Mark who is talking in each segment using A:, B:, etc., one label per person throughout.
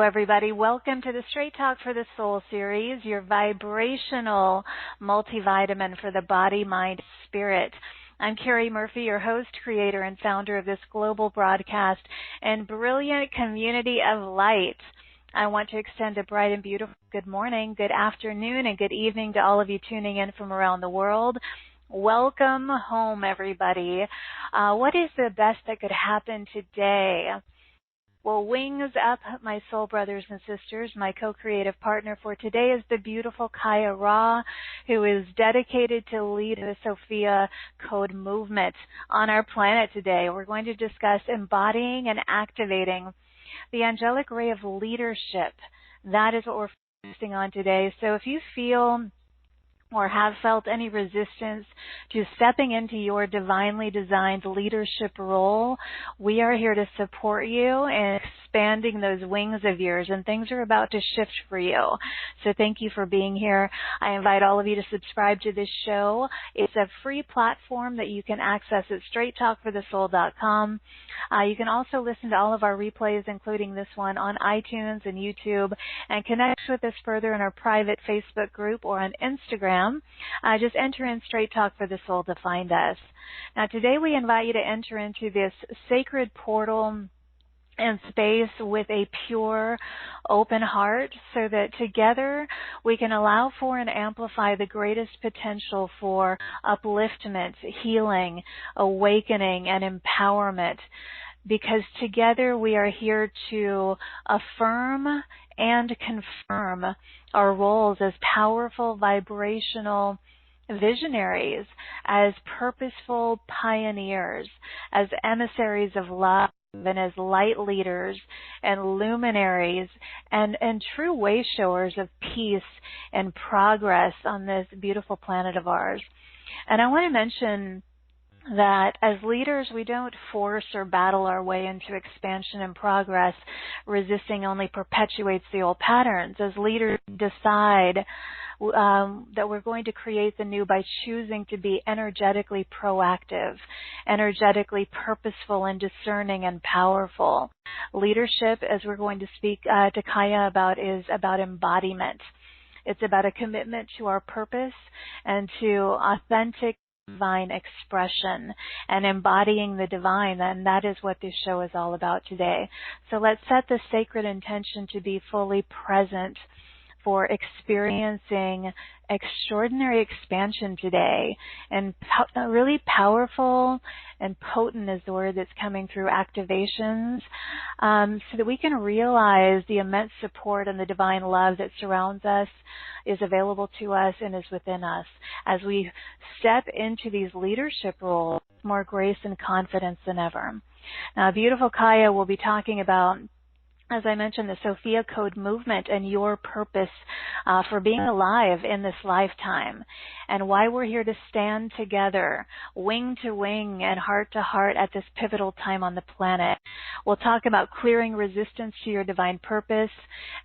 A: everybody. Welcome to the Straight Talk for the Soul series, your vibrational multivitamin for the body, mind, spirit. I'm Carrie Murphy, your host, creator, and founder of this global broadcast and brilliant community of light. I want to extend a bright and beautiful good morning, good afternoon, and good evening to all of you tuning in from around the world. Welcome home, everybody. What is the best that could happen today? Well, wings up, my soul brothers and sisters. My co-creative partner for today is the beautiful Kaia Ra, who is dedicated to lead the Sophia Code movement on our planet today. We're going to discuss embodying and activating the angelic ray of leadership. That is what we're focusing on today. So if you feel or have felt any resistance to stepping into your divinely designed leadership role, we are here to support you in expanding those wings of yours, and things are about to shift for you. So thank you for being here. I invite all of you to subscribe to this show. It's a free platform that you can access at straighttalkforthesoul.com. You can also listen to all of our replays, including this one, on iTunes and YouTube, and connect with us further in our private Facebook group or on Instagram. Just enter in Straight Talk for the Soul to find us. Now, today we invite you to enter into this sacred portal and space with a pure, open heart so that together we can allow for and amplify the greatest potential for upliftment, healing, awakening, and empowerment. Because together we are here to affirm and confirm our roles as powerful vibrational visionaries, as purposeful pioneers, as emissaries of love, and as light leaders and luminaries and true wayshowers of peace and progress on this beautiful planet of ours. And I want to mention that as leaders, we don't force or battle our way into expansion and progress. Resisting only perpetuates the old patterns. As leaders, decide that we're going to create the new by choosing to be energetically proactive, energetically purposeful and discerning and powerful. Leadership, as we're going to speak to Kaia about, is about embodiment. It's about a commitment to our purpose and to authentic divine expression and embodying the divine, and that is what this show is all about today. So let's set the sacred intention to be fully present for experiencing extraordinary expansion today, and really powerful and potent is the word that's coming through activations, so that we can realize the immense support and the divine love that surrounds us, is available to us, and is within us as we step into these leadership roles with more grace and confidence than ever. Now, beautiful Kaia will be talking about, as I mentioned, the Sophia Code movement and your purpose for being alive in this lifetime, and why we're here to stand together, wing to wing and heart to heart at this pivotal time on the planet. We'll talk about clearing resistance to your divine purpose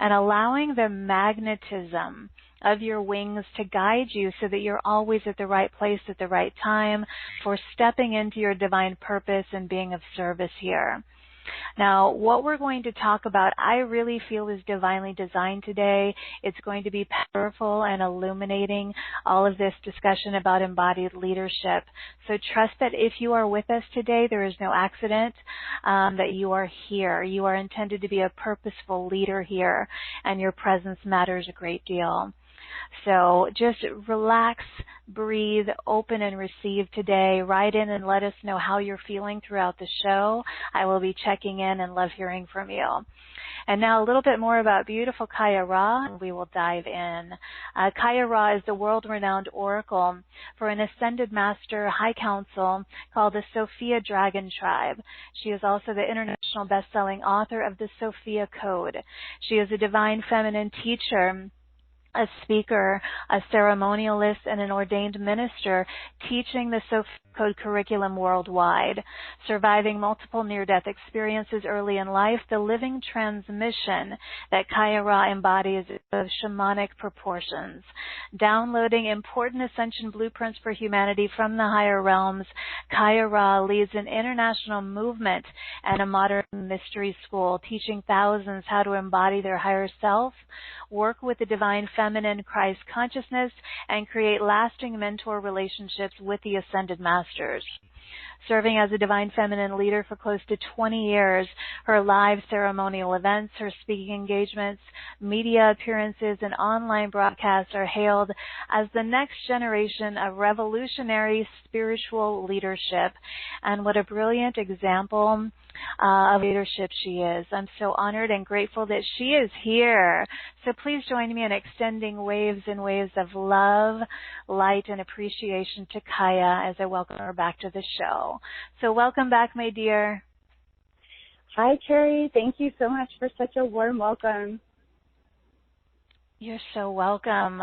A: and allowing the magnetism of your wings to guide you so that you're always at the right place at the right time for stepping into your divine purpose and being of service here. Now, what we're going to talk about, I really feel is divinely designed today. It's going to be powerful and illuminating all of this discussion about embodied leadership. So trust that if you are with us today, there is no accident, that you are here. You are intended to be a purposeful leader here, and your presence matters a great deal. So just relax, breathe, open, and receive today. Write in and let us know how you're feeling throughout the show. I will be checking in and love hearing from you. And now a little bit more about beautiful Kaia Ra, and we will dive in. Kaia Ra is the world-renowned oracle for an ascended master high council called the Sophia Dragon Tribe. She is also the international bestselling author of the Sophia Code. She is a divine feminine teacher, a speaker, a ceremonialist, and an ordained minister teaching the Sophia Code curriculum worldwide, surviving multiple near-death experiences early in life, the living transmission that Kaia Ra embodies of shamanic proportions, downloading important ascension blueprints for humanity from the higher realms. Kaia Ra leads an international movement and a modern mystery school, teaching thousands how to embody their higher self, work with the divine feminine Christ consciousness, and create lasting mentor relationships with the ascended masters. Serving as a divine feminine leader for close to 20 years, her live ceremonial events, her speaking engagements, media appearances, and online broadcasts are hailed as the next generation of revolutionary spiritual leadership. And what a brilliant example of leadership she is. I'm so honored and grateful that she is here. So please join me in extending waves and waves of love, light, and appreciation to Kaia as I welcome her back to the show. So welcome back, my dear.
B: Hi, Carrie. Thank you so much for such a warm welcome.
A: You're so welcome.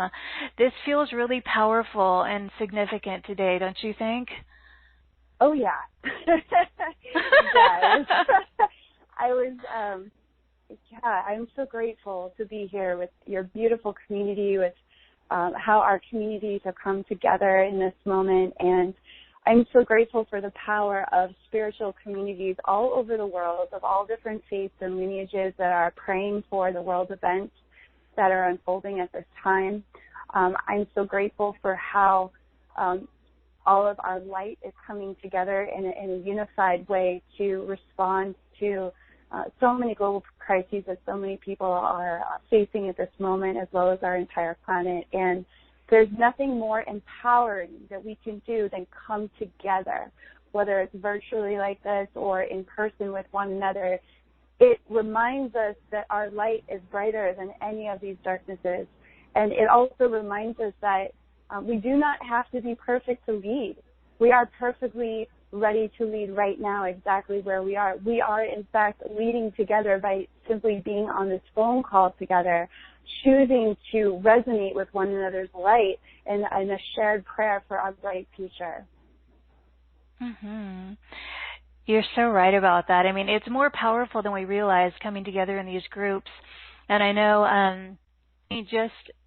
A: This feels really powerful and significant today, don't you think?
B: Oh, yeah. It does. I'm so grateful to be here with your beautiful community, with how our communities have come together in this moment. And I'm so grateful for the power of spiritual communities all over the world, of all different faiths and lineages that are praying for the world events that are unfolding at this time. I'm so grateful for how all of our light is coming together in a unified way to respond to so many global crises that so many people are facing at this moment, as well as our entire planet. And there's nothing more empowering that we can do than come together, whether it's virtually like this or in person with one another. It reminds us that our light is brighter than any of these darknesses. And it also reminds us that we do not have to be perfect to lead. We are perfectly ready to lead right now exactly where we are. We are, in fact, leading together by simply being on this phone call together, choosing to resonate with one another's light and a shared prayer for our bright future.
A: Mm-hmm. You're so right about that. I mean, it's more powerful than we realize coming together in these groups. And I know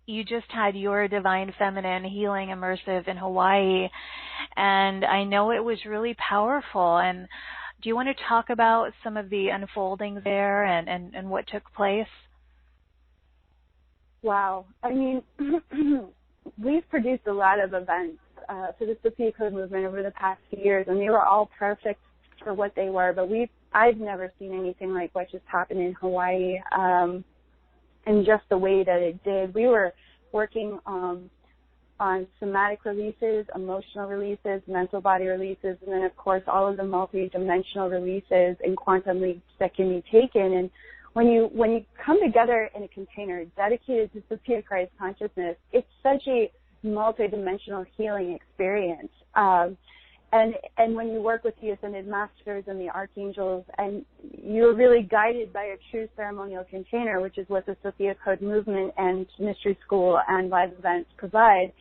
A: you just had your Divine Feminine Healing Immersive in Hawaii, and I know it was really powerful. And do you want to talk about some of the unfolding there and what took place?
B: Wow. I mean, we've produced a lot of events for the Sophia Code movement over the past few years, and they were all perfect for what they were, but I've never seen anything like what just happened in Hawaii, and just the way that it did. We were working on somatic releases, emotional releases, mental body releases, and then, of course, all of the multi-dimensional releases and quantum leaps that can be taken. And when you come together in a container dedicated to Sophia Christ consciousness, it's such a multi-dimensional healing experience. And when you work with the Ascended Masters and the Archangels, and you're really guided by a true ceremonial container, which is what the Sophia Code movement and Mystery School and live events provide,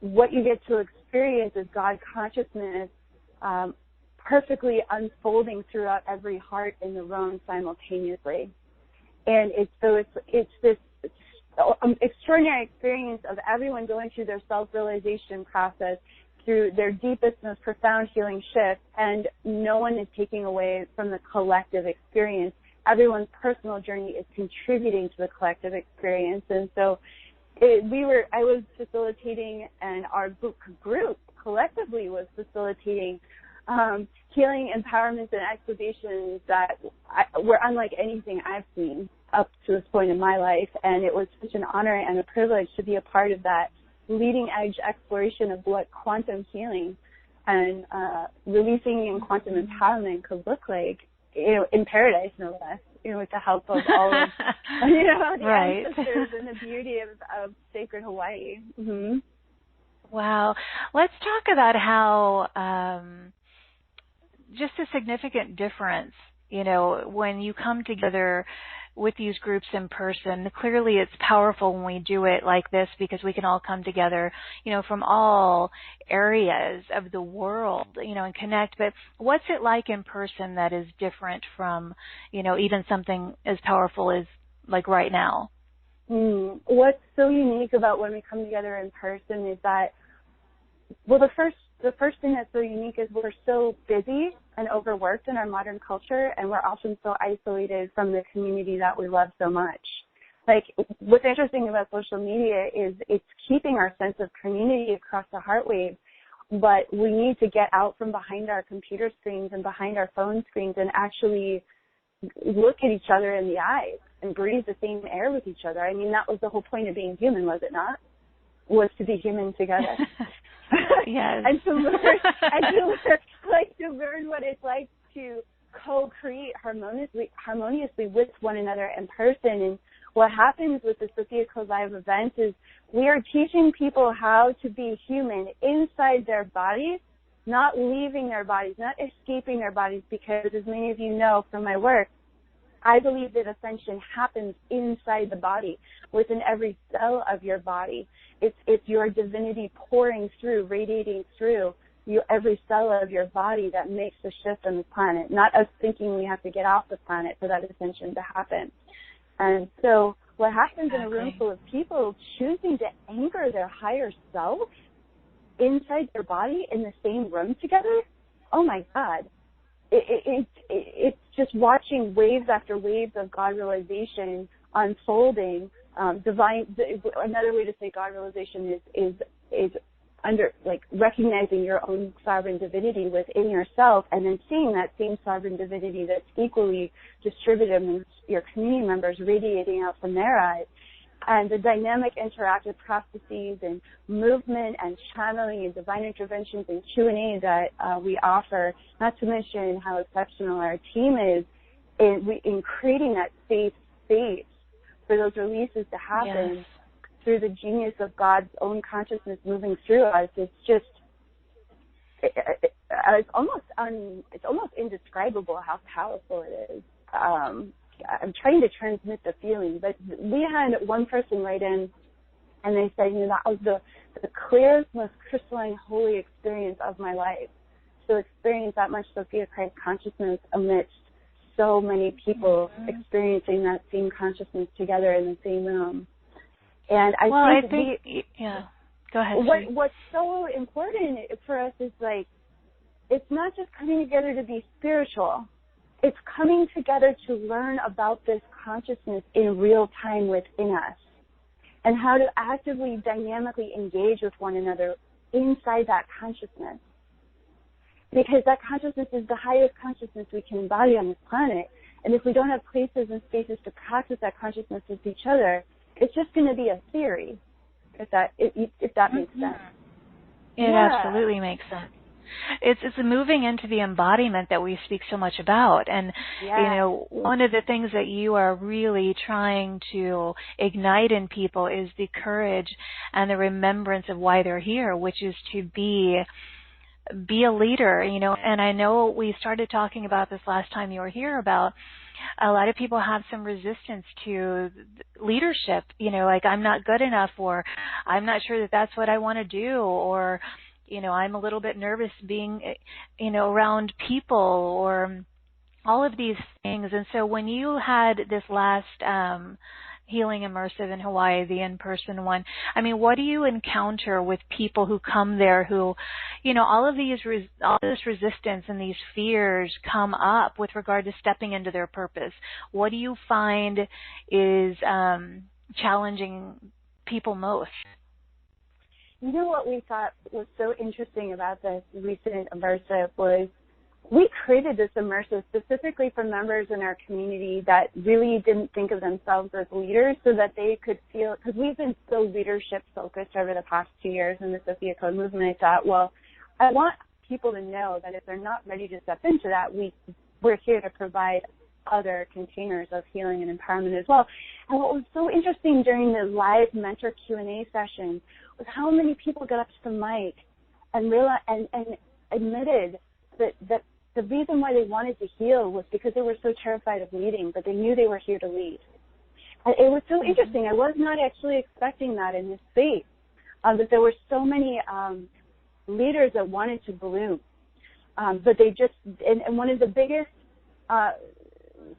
B: what you get to experience is God consciousness perfectly unfolding throughout every heart in the room simultaneously. And it's this extraordinary experience of everyone going through their self-realization process, through their deepest, most profound healing shift, and no one is taking away from the collective experience. Everyone's personal journey is contributing to the collective experience. And so I was facilitating, and our group collectively was facilitating healing, empowerments, and activations that were unlike anything I've seen up to this point in my life. And it was such an honor and a privilege to be a part of that leading edge exploration of what quantum healing and releasing and quantum empowerment could look like, in paradise, no less, with the help of all of, the
A: right.
B: ancestors and the beauty of sacred Hawaii. Mm-hmm.
A: Wow. Let's talk about how just a significant difference, when you come together with these groups in person. Clearly it's powerful when we do it like this because we can all come together, from all areas of the world, and connect. But what's it like in person that is different from, even something as powerful as like right now?
B: What's so unique about when we come together in person is that, well, the first thing that's so unique is we're so busy and overworked in our modern culture, and we're often so isolated from the community that we love so much. Like, what's interesting about social media is it's keeping our sense of community across the heartwave, but we need to get out from behind our computer screens and behind our phone screens and actually look at each other in the eyes and breathe the same air with each other. I mean, that was the whole point of being human, was it not? Was to be human together.
A: Yes.
B: and to learn what it's like to co-create harmoniously with one another in person. And what happens with the Sophia Code Live events is we are teaching people how to be human inside their bodies, not leaving their bodies, not escaping their bodies, because as many of you know from my work, I believe that ascension happens inside the body, within every cell of your body. It's your divinity pouring through, radiating through every cell of your body that makes the shift on the planet, not us thinking we have to get off the planet for that ascension to happen. And so what happens in a room full of people choosing to anchor their higher self inside their body in the same room together, oh my God. It's just watching waves after waves of God realization unfolding. Another way to say God realization is under, like, recognizing your own sovereign divinity within yourself, and then seeing that same sovereign divinity that's equally distributed among your community members radiating out from their eyes. And the dynamic interactive processes and movement and channeling and divine interventions and Q&A that we offer, not to mention how exceptional our team is in creating that safe space for those releases to happen through the genius of God's own consciousness moving through us. It's just, it's almost indescribable how powerful it is. I'm trying to transmit the feeling, but we had one person write in and they said, that was the clearest, most crystalline, holy experience of my life. So experience that much Sophia Christ consciousness amidst so many people experiencing that same consciousness together in the same room. And I think go ahead. What's so important for us is, like, it's not just coming together to be spiritual. It's coming together to learn about this consciousness in real time within us and how to actively, dynamically engage with one another inside that consciousness. Because that consciousness is the highest consciousness we can embody on this planet. And if we don't have places and spaces to practice that consciousness with each other, it's just going to be a theory, if that makes sense.
A: It absolutely makes sense. It's moving into the embodiment that we speak so much about. And, one of the things that you are really trying to ignite in people is the courage and the remembrance of why they're here, which is to be a leader, And I know we started talking about this last time you were here about a lot of people have some resistance to leadership, like I'm not good enough, or I'm not sure that that's what I want to do, or I'm a little bit nervous being, around people, or all of these things. And so when you had this last Healing Immersive in Hawaii, the in-person one, I mean, what do you encounter with people who come there who, all this resistance and these fears come up with regard to stepping into their purpose? What do you find is challenging people most?
B: What we thought was so interesting about this recent immersive was we created this immersive specifically for members in our community that really didn't think of themselves as leaders, so that they could feel, because we've been so leadership focused over the past 2 years in the Sophia Code movement. I thought, well, I want people to know that if they're not ready to step into that, we're here to provide other containers of healing and empowerment as well. And what was so interesting during the live mentor Q&A session was how many people got up to the mic and realized and admitted that the reason why they wanted to heal was because they were so terrified of leading, but they knew they were here to lead. And it was so interesting. I was not actually expecting that in this space, that there were so many leaders that wanted to bloom. But they just, and one of the biggest,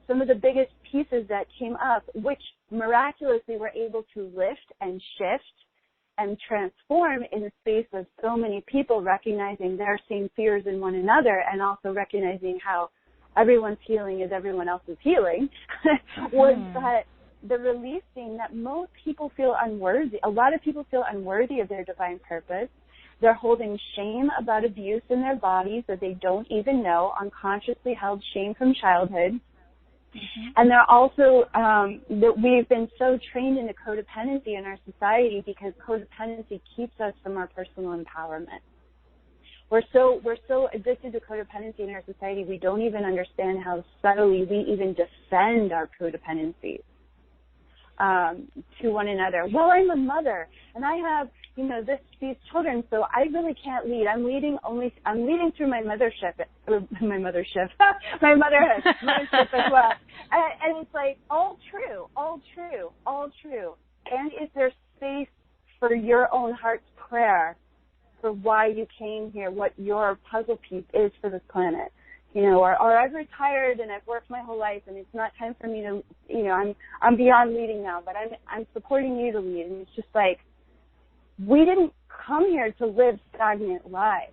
B: some of the biggest pieces that came up, which miraculously were able to lift and shift and transform in the space of so many people recognizing their same fears in one another, and also recognizing how everyone's healing is everyone else's healing, was that the releasing that most people feel unworthy. A lot of people feel unworthy of their divine purpose. They're holding shame about abuse in their bodies that they don't even know, unconsciously held shame from childhood. And they're also, that we've been so trained into codependency in our society because codependency keeps us from our personal empowerment. We're so addicted to codependency in our society, we don't even understand how subtly we even defend our codependencies to one another. Well, I'm a mother, and I have, these children, so I really can't lead. I'm leading through my mothership my mothership as well. And it's like, all true. And is there space for your own heart's prayer for why you came here, what your puzzle piece is for this planet? Or I've retired and I've worked my whole life and it's not time for me to, I'm beyond leading now, but I'm supporting you to lead. And it's just like, we didn't come here to live stagnant lives.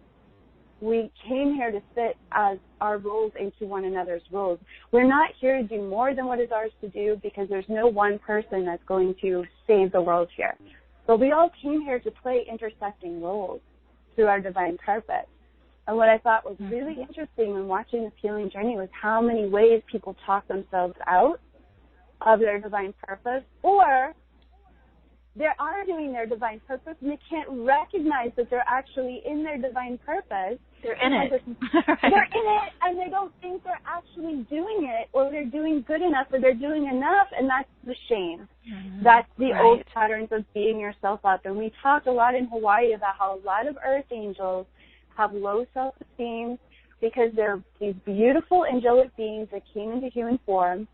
B: We came here to fit as our roles into one another's roles. We're not here to do more than what is ours to do because there's no one person that's going to save the world here. But we all came here to play intersecting roles through our divine purpose. And what I thought was really interesting when watching this healing journey was how many ways people talk themselves out of their divine purpose, or they are doing their divine purpose and they can't recognize that they're actually in their divine purpose.
A: They're in it.
B: They're in it, and they don't think they're actually doing it, or they're doing good enough, or they're doing enough, and that's the shame. That's the old patterns of beating yourself up. And we talked a lot in Hawaii about how a lot of earth angels have low self-esteem because they're these beautiful angelic beings that came into human form,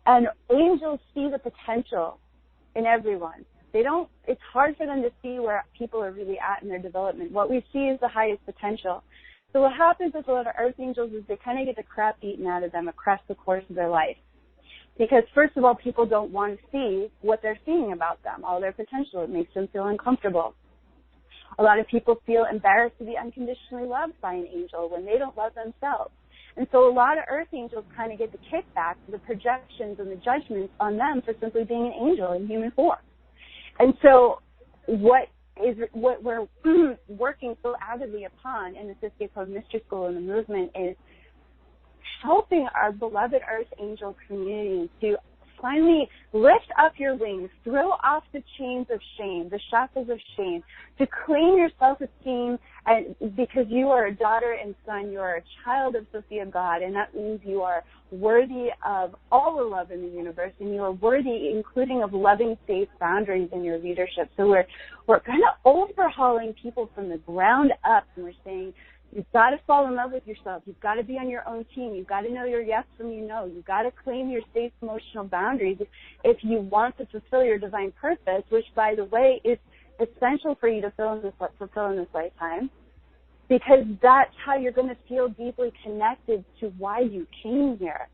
B: and angels see the potential in everyone. It's hard for them to see where people are really at in their development. What we see is the highest potential. So what happens with a lot of earth angels is they kind of get the crap beaten out of them across the course of their life. Because first of all, people don't want to see what they're seeing about them, all their potential. It makes them feel uncomfortable. A lot of people feel embarrassed to be unconditionally loved by an angel when they don't love themselves. And so a lot of earth angels kind of get the kickback, the projections and the judgments on them for simply being an angel in human form. And so what we're working so avidly upon in the Sophia Code Mystery School and the movement is helping our beloved earth angel community to finally lift up your wings, throw off the chains of shame, the shackles of shame, to claim your self-esteem, and because you are a daughter and son, you are a child of Sophia God, and that means you are worthy of all the love in the universe, and you are worthy, including of loving, safe boundaries in your leadership. So we're kind of overhauling people from the ground up, and we're saying, you've got to fall in love with yourself. You've got to be on your own team. You've got to know your yes from your no. You've got to claim your safe emotional boundaries if you want to fulfill your divine purpose, which, by the way, is essential for you to fulfill in this lifetime, because that's how you're going to feel deeply connected to why you came here.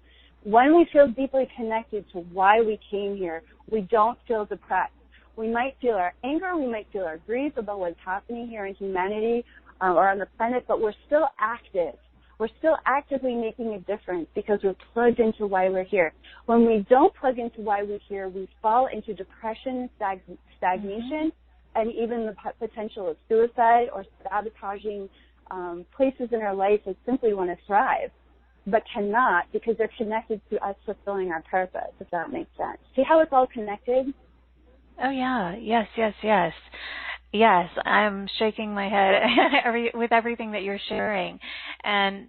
B: When we feel deeply connected to why we came here, we don't feel depressed. We might feel our anger. We might feel our grief about what's happening here in humanity, or on the planet, but we're still active. We're still actively making a difference because we're plugged into why we're here. When we don't plug into why we're here, we fall into depression, stagnation, and even the potential of suicide or sabotaging places in our life that simply want to thrive, but cannot because they're connected to us fulfilling our purpose, if that makes sense. See how it's all connected?
A: Oh, yeah. Yes. Yes, I'm shaking my head with everything that you're sharing, and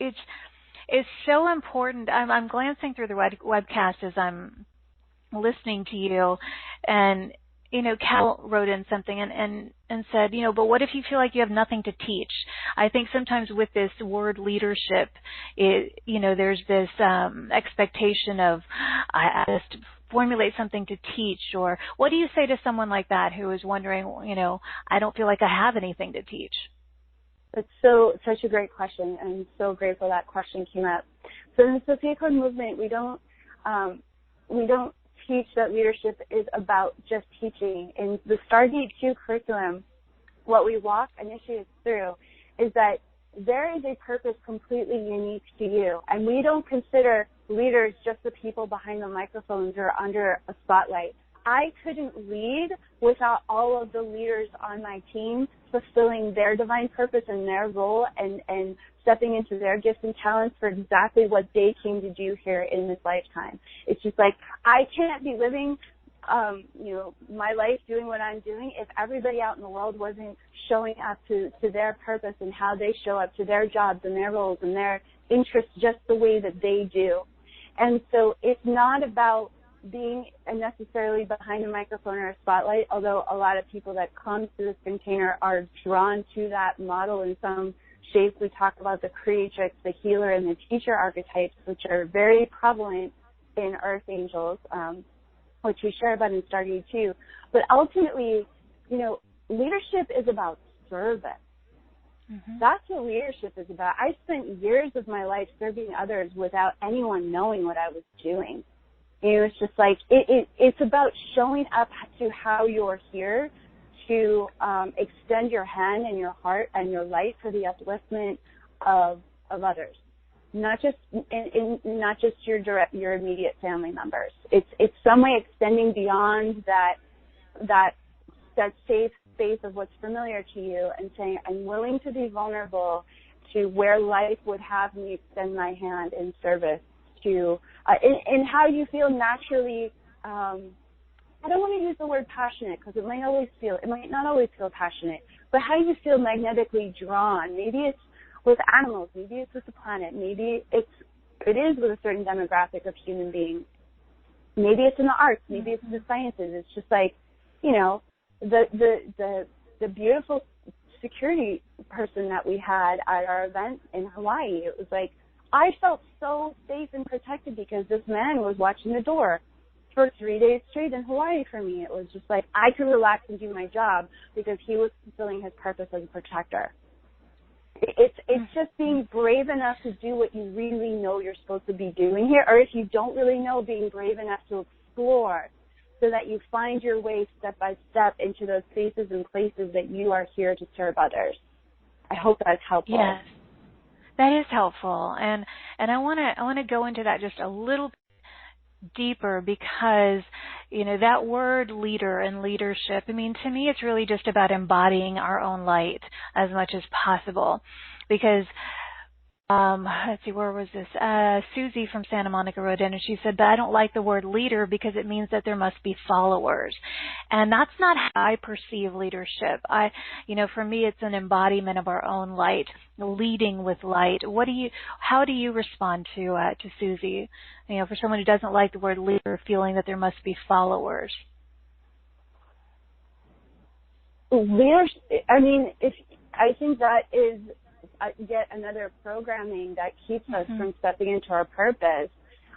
A: it's so important. I'm glancing through the webcast as I'm listening to you, and Cal wrote in something and said, but what if you feel like you have nothing to teach? I think sometimes with this word leadership, there's this expectation of I just formulate something to teach. Or what do you say to someone like that who is wondering, I don't feel like I have anything to teach?
B: It's such a great question, and I'm so grateful that question came up. So in the Sophia Code movement, we don't teach that leadership is about just teaching. In the Stargate 2 curriculum, what we walk initiatives through is that there is a purpose completely unique to you, and we don't consider leaders just the people behind the microphones or under a spotlight. I couldn't lead without all of the leaders on my team fulfilling their divine purpose and their role and stepping into their gifts and talents for exactly what they came to do here in this lifetime. It's just like, I can't be living, my life doing what I'm doing if everybody out in the world wasn't showing up to their purpose and how they show up to their jobs and their roles and their interests just the way that they do. And so it's not about being necessarily behind a microphone or a spotlight, although a lot of people that come to this container are drawn to that model in some shape. We talk about the creatrix, the healer, and the teacher archetypes, which are very prevalent in Earth Angels, which we share about in Stargate too. But ultimately, leadership is about service. Mm-hmm. That's what leadership is about. I spent years of my life serving others without anyone knowing what I was doing. It's just like, it's about showing up to how you're here to extend your hand and your heart and your light for the upliftment of others, not just not just your immediate family members. It's some way extending beyond that safe space of what's familiar to you and saying, I'm willing to be vulnerable to where life would have me extend my hand in service to, in how you feel naturally. I don't want to use the word passionate because it might not always feel passionate, but how you feel magnetically drawn. Maybe it's with animals, maybe it's with the planet, maybe it is with a certain demographic of human beings. Maybe it's in the arts, maybe it's in the sciences. It's just like, the beautiful security person that we had at our event in Hawaii. It was like, I felt so safe and protected because this man was watching the door for 3 days straight in Hawaii for me. It was just like I could relax and do my job because he was fulfilling his purpose as a protector. It's just being brave enough to do what you really know you're supposed to be doing here, or if you don't really know, being brave enough to explore so that you find your way step by step into those spaces and places that you are here to serve others. I hope that's helpful.
A: Yes. That is helpful, and I want to go into that just a little bit deeper because that word leader and leadership. I mean, to me, it's really just about embodying our own light as much as possible. Because let's see, where was this? Susie from Santa Monica wrote in and she said, but I don't like the word leader because it means that there must be followers. And that's not how I perceive leadership. For me, it's an embodiment of our own light, leading with light. How do you respond to Susie? For someone who doesn't like the word leader, feeling that there must be followers.
B: Leaders, I think that is yet another programming that keeps us from stepping into our purpose.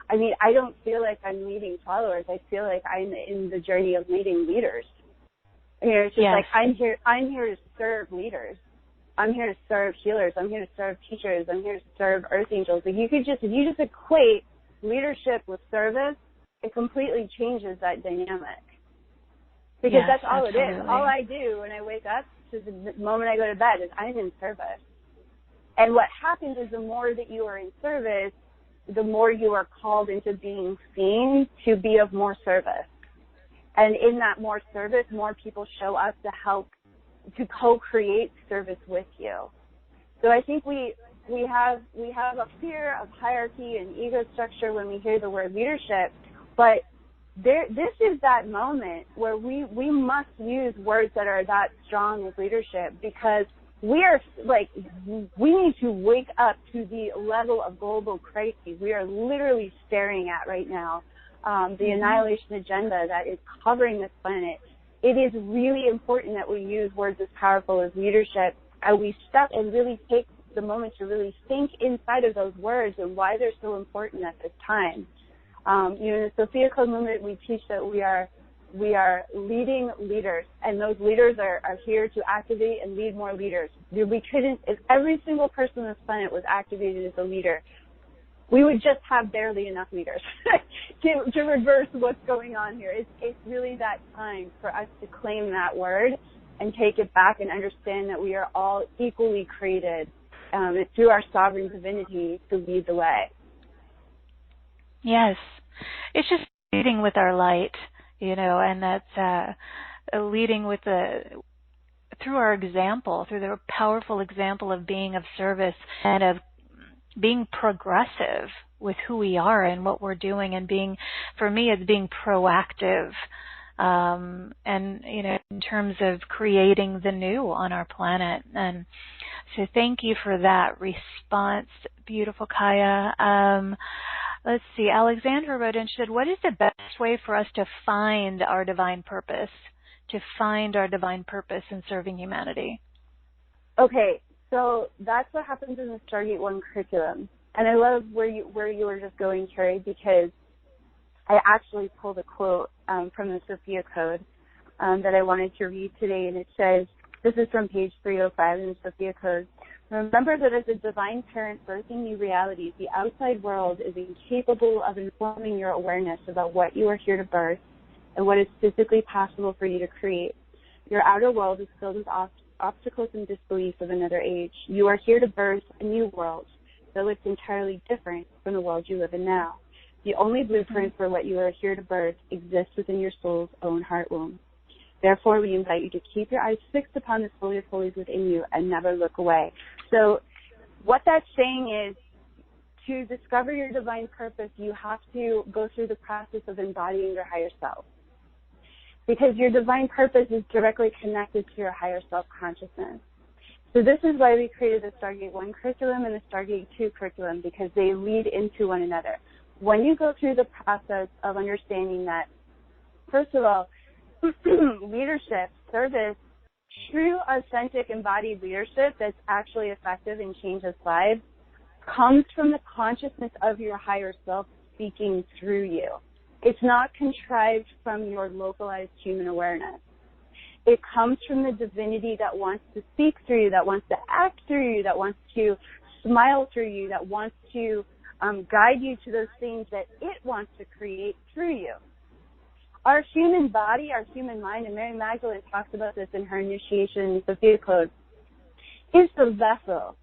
B: I don't feel like I'm leading followers. I feel like I'm in the journey of leading leaders. It's just like I'm here to serve leaders. I'm here to serve healers. I'm here to serve teachers. I'm here to serve earth angels. If you just equate leadership with service, it completely changes that dynamic. Because that's all it is. All I do when I wake up to the moment I go to bed is I'm in service. And what happens is the more that you are in service, the more you are called into being seen to be of more service. And in that more service, more people show up to help, to co-create service with you. So I think we have a fear of hierarchy and ego structure when we hear the word leadership, but this is that moment where we must use words that are that strong as leadership, because we need to wake up to the level of global crises we are literally staring at right now. The annihilation agenda that is covering this planet it is really important that we use words as powerful as leadership, and we step and really take the moment to really think inside of those words and why they're so important at this time. In the Sophia Code movement, we teach that we are leading leaders, and those leaders are here to activate and lead more leaders. We couldn't, if every single person on this planet was activated as a leader, we would just have barely enough leaders to reverse what's going on here. It's really that time for us to claim that word and take it back and understand that we are all equally created through our sovereign divinity to lead the way.
A: Yes. It's just leading with our light, and that's leading with through our example, through the powerful example of being of service and of being progressive with who we are and what we're doing, and being, for me, it's being proactive, and, in terms of creating the new on our planet. And so thank you for that response. Beautiful, Kaia. Let's see. Alexandra wrote in, she said, what is the best way for us to find our divine purpose, in serving humanity?
B: Okay, so that's what happens in the Stargate 1 curriculum. And I love where you were just going, Carrie, because I actually pulled a quote from the Sophia Code that I wanted to read today, and it says, this is from page 305 in the Sophia Code. Remember that as a divine parent birthing new realities, the outside world is incapable of informing your awareness about what you are here to birth and what is physically possible for you to create. Your outer world is filled with obstacles and disbeliefs of another age. You are here to birth a new world, though it's entirely different from the world you live in now. The only blueprint for what you are here to birth exists within your soul's own heart womb. Therefore, we invite you to keep your eyes fixed upon this holy of holies within you and never look away. So what that's saying is, to discover your divine purpose, you have to go through the process of embodying your higher self. Because your divine purpose is directly connected to your higher self consciousness. So this is why we created the Stargate 1 curriculum and the Stargate 2 curriculum, because they lead into one another. When you go through the process of understanding that, first of all, leadership, service, true, authentic, embodied leadership that's actually effective and changes lives comes from the consciousness of your higher self speaking through you. It's not contrived from your localized human awareness. It comes from the divinity that wants to speak through you, that wants to act through you, that wants to smile through you, that wants to guide you to those things that it wants to create through you. Our human body, our human mind, and Mary Magdalene talks about this in her initiation in the Sophia Code, is the vessel.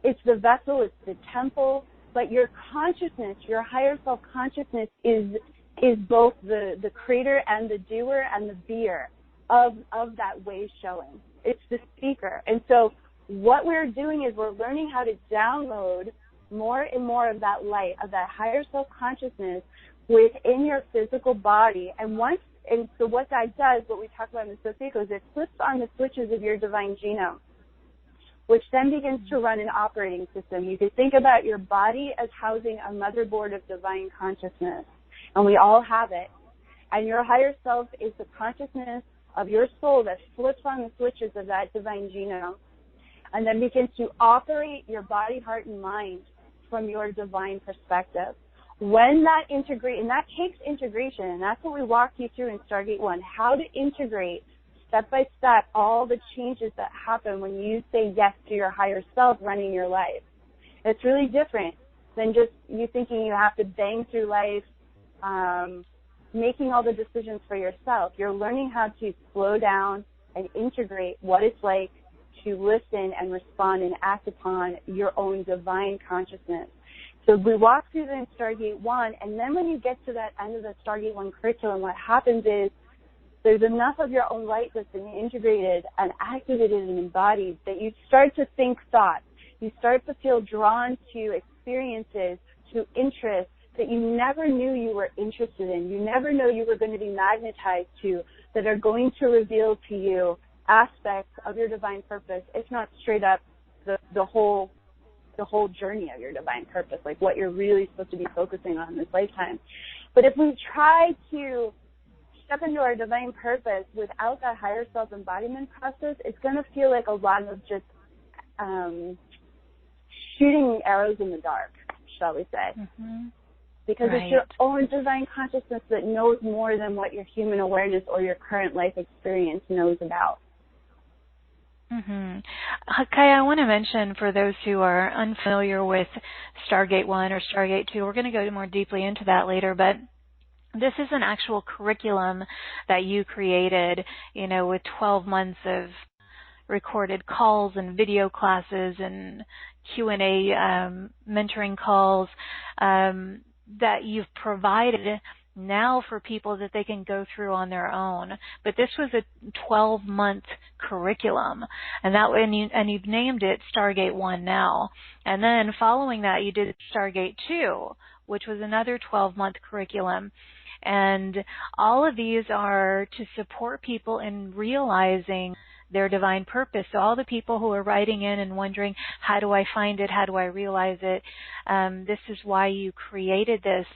B: It's the vessel, it's the temple, but your consciousness, your higher self-consciousness is both the creator and the doer and the beer of that way showing. It's the speaker. And so what we're doing is we're learning how to download more and more of that light, of that higher self-consciousness within your physical body. And so what that does, what we talk about in the Sophia Code, is it flips on the switches of your divine genome, which then begins to run an operating system. You could think about your body as housing a motherboard of divine consciousness, and we all have it. And your higher self is the consciousness of your soul that flips on the switches of that divine genome and then begins to operate your body, heart, and mind from your divine perspective. When that integrate, and that takes integration, and that's what we walked you through in Stargate 1, how to integrate step by step all the changes that happen when you say yes to your higher self running your life. It's really different than just you thinking you have to bang through life, making all the decisions for yourself. You're learning how to slow down and integrate what it's like to listen and respond and act upon your own divine consciousness. So we walk through the Stargate 1, and then when you get to that end of the Stargate 1 curriculum, what happens is there's enough of your own light that's been integrated and activated and embodied that you start to think thoughts. You start to feel drawn to experiences, to interests that you never knew you were interested in. You never know you were going to be magnetized to, that are going to reveal to you aspects of your divine purpose, if not straight up the whole journey of your divine purpose, like what you're really supposed to be focusing on in this lifetime. But if we try to step into our divine purpose without that higher self embodiment process, it's going to feel like a lot of just shooting arrows in the dark, shall we say. Mm-hmm. Because it's your own divine consciousness that knows more than what your human awareness or your current life experience knows about.
A: Mm-hmm. Kaia, I want to mention for those who are unfamiliar with Stargate 1 or Stargate 2, we're going to go more deeply into that later, but this is an actual curriculum that you created, you know, with 12 months of recorded calls and video classes and Q&A mentoring calls that you've provided now for people that they can go through on their own. But this was a 12-month curriculum, and you've named it Stargate 1 now. And then following that, you did Stargate 2, which was another 12-month curriculum. And all of these are to support people in realizing their divine purpose. So all the people who are writing in and wondering, how do I find it? How do I realize it? This is why you created this.